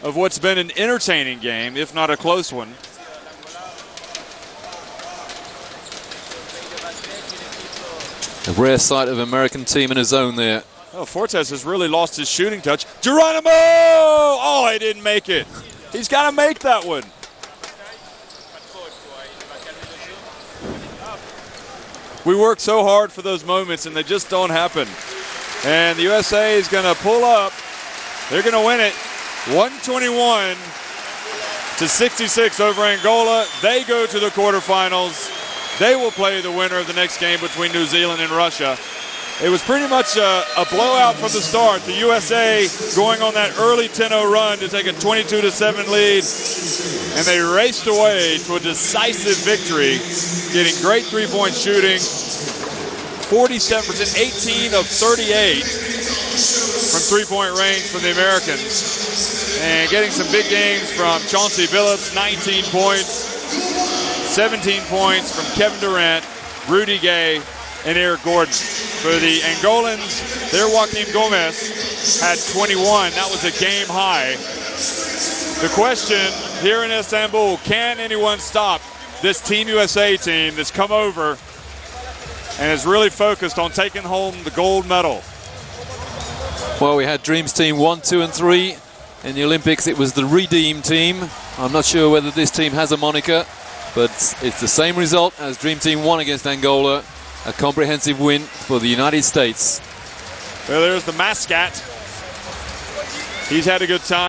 of what's been an entertaining game, if not a close one. A rare sight of American team in his zone there. Oh, Fortes has really lost his shooting touch. Geronimo! Oh, he didn't make it. He's got to make that one. We work so hard for those moments, and they just don't happen. And the USA is going to pull up. They're going to win it 121-66 over Angola. They go to the quarterfinals. They will play the winner of the next game between New Zealand and Russia. It was pretty much a blowout from the start. The USA going on that early 10-0 run to take a 22-7 lead. And they raced away to a decisive victory, getting great three-point shooting. 47%, 18 of 38 from three-point range from the Americans. And getting some big games from Chauncey Billups, 19 points. 17 points from Kevin Durant, Rudy Gay, and Eric Gordon. For the Angolans, their Joaquim Gomez had 21. That was a game high. The question here in Istanbul, can anyone stop this Team USA team that's come over and is really focused on taking home the gold medal? Well, we had Dreams Team 1, 2, and 3. In the Olympics, it was the Redeem Team. I'm not sure whether this team has a moniker, but it's the same result as Dream Team 1 against Angola. A comprehensive win for the United States. Well, there's the mascot. He's had a good time.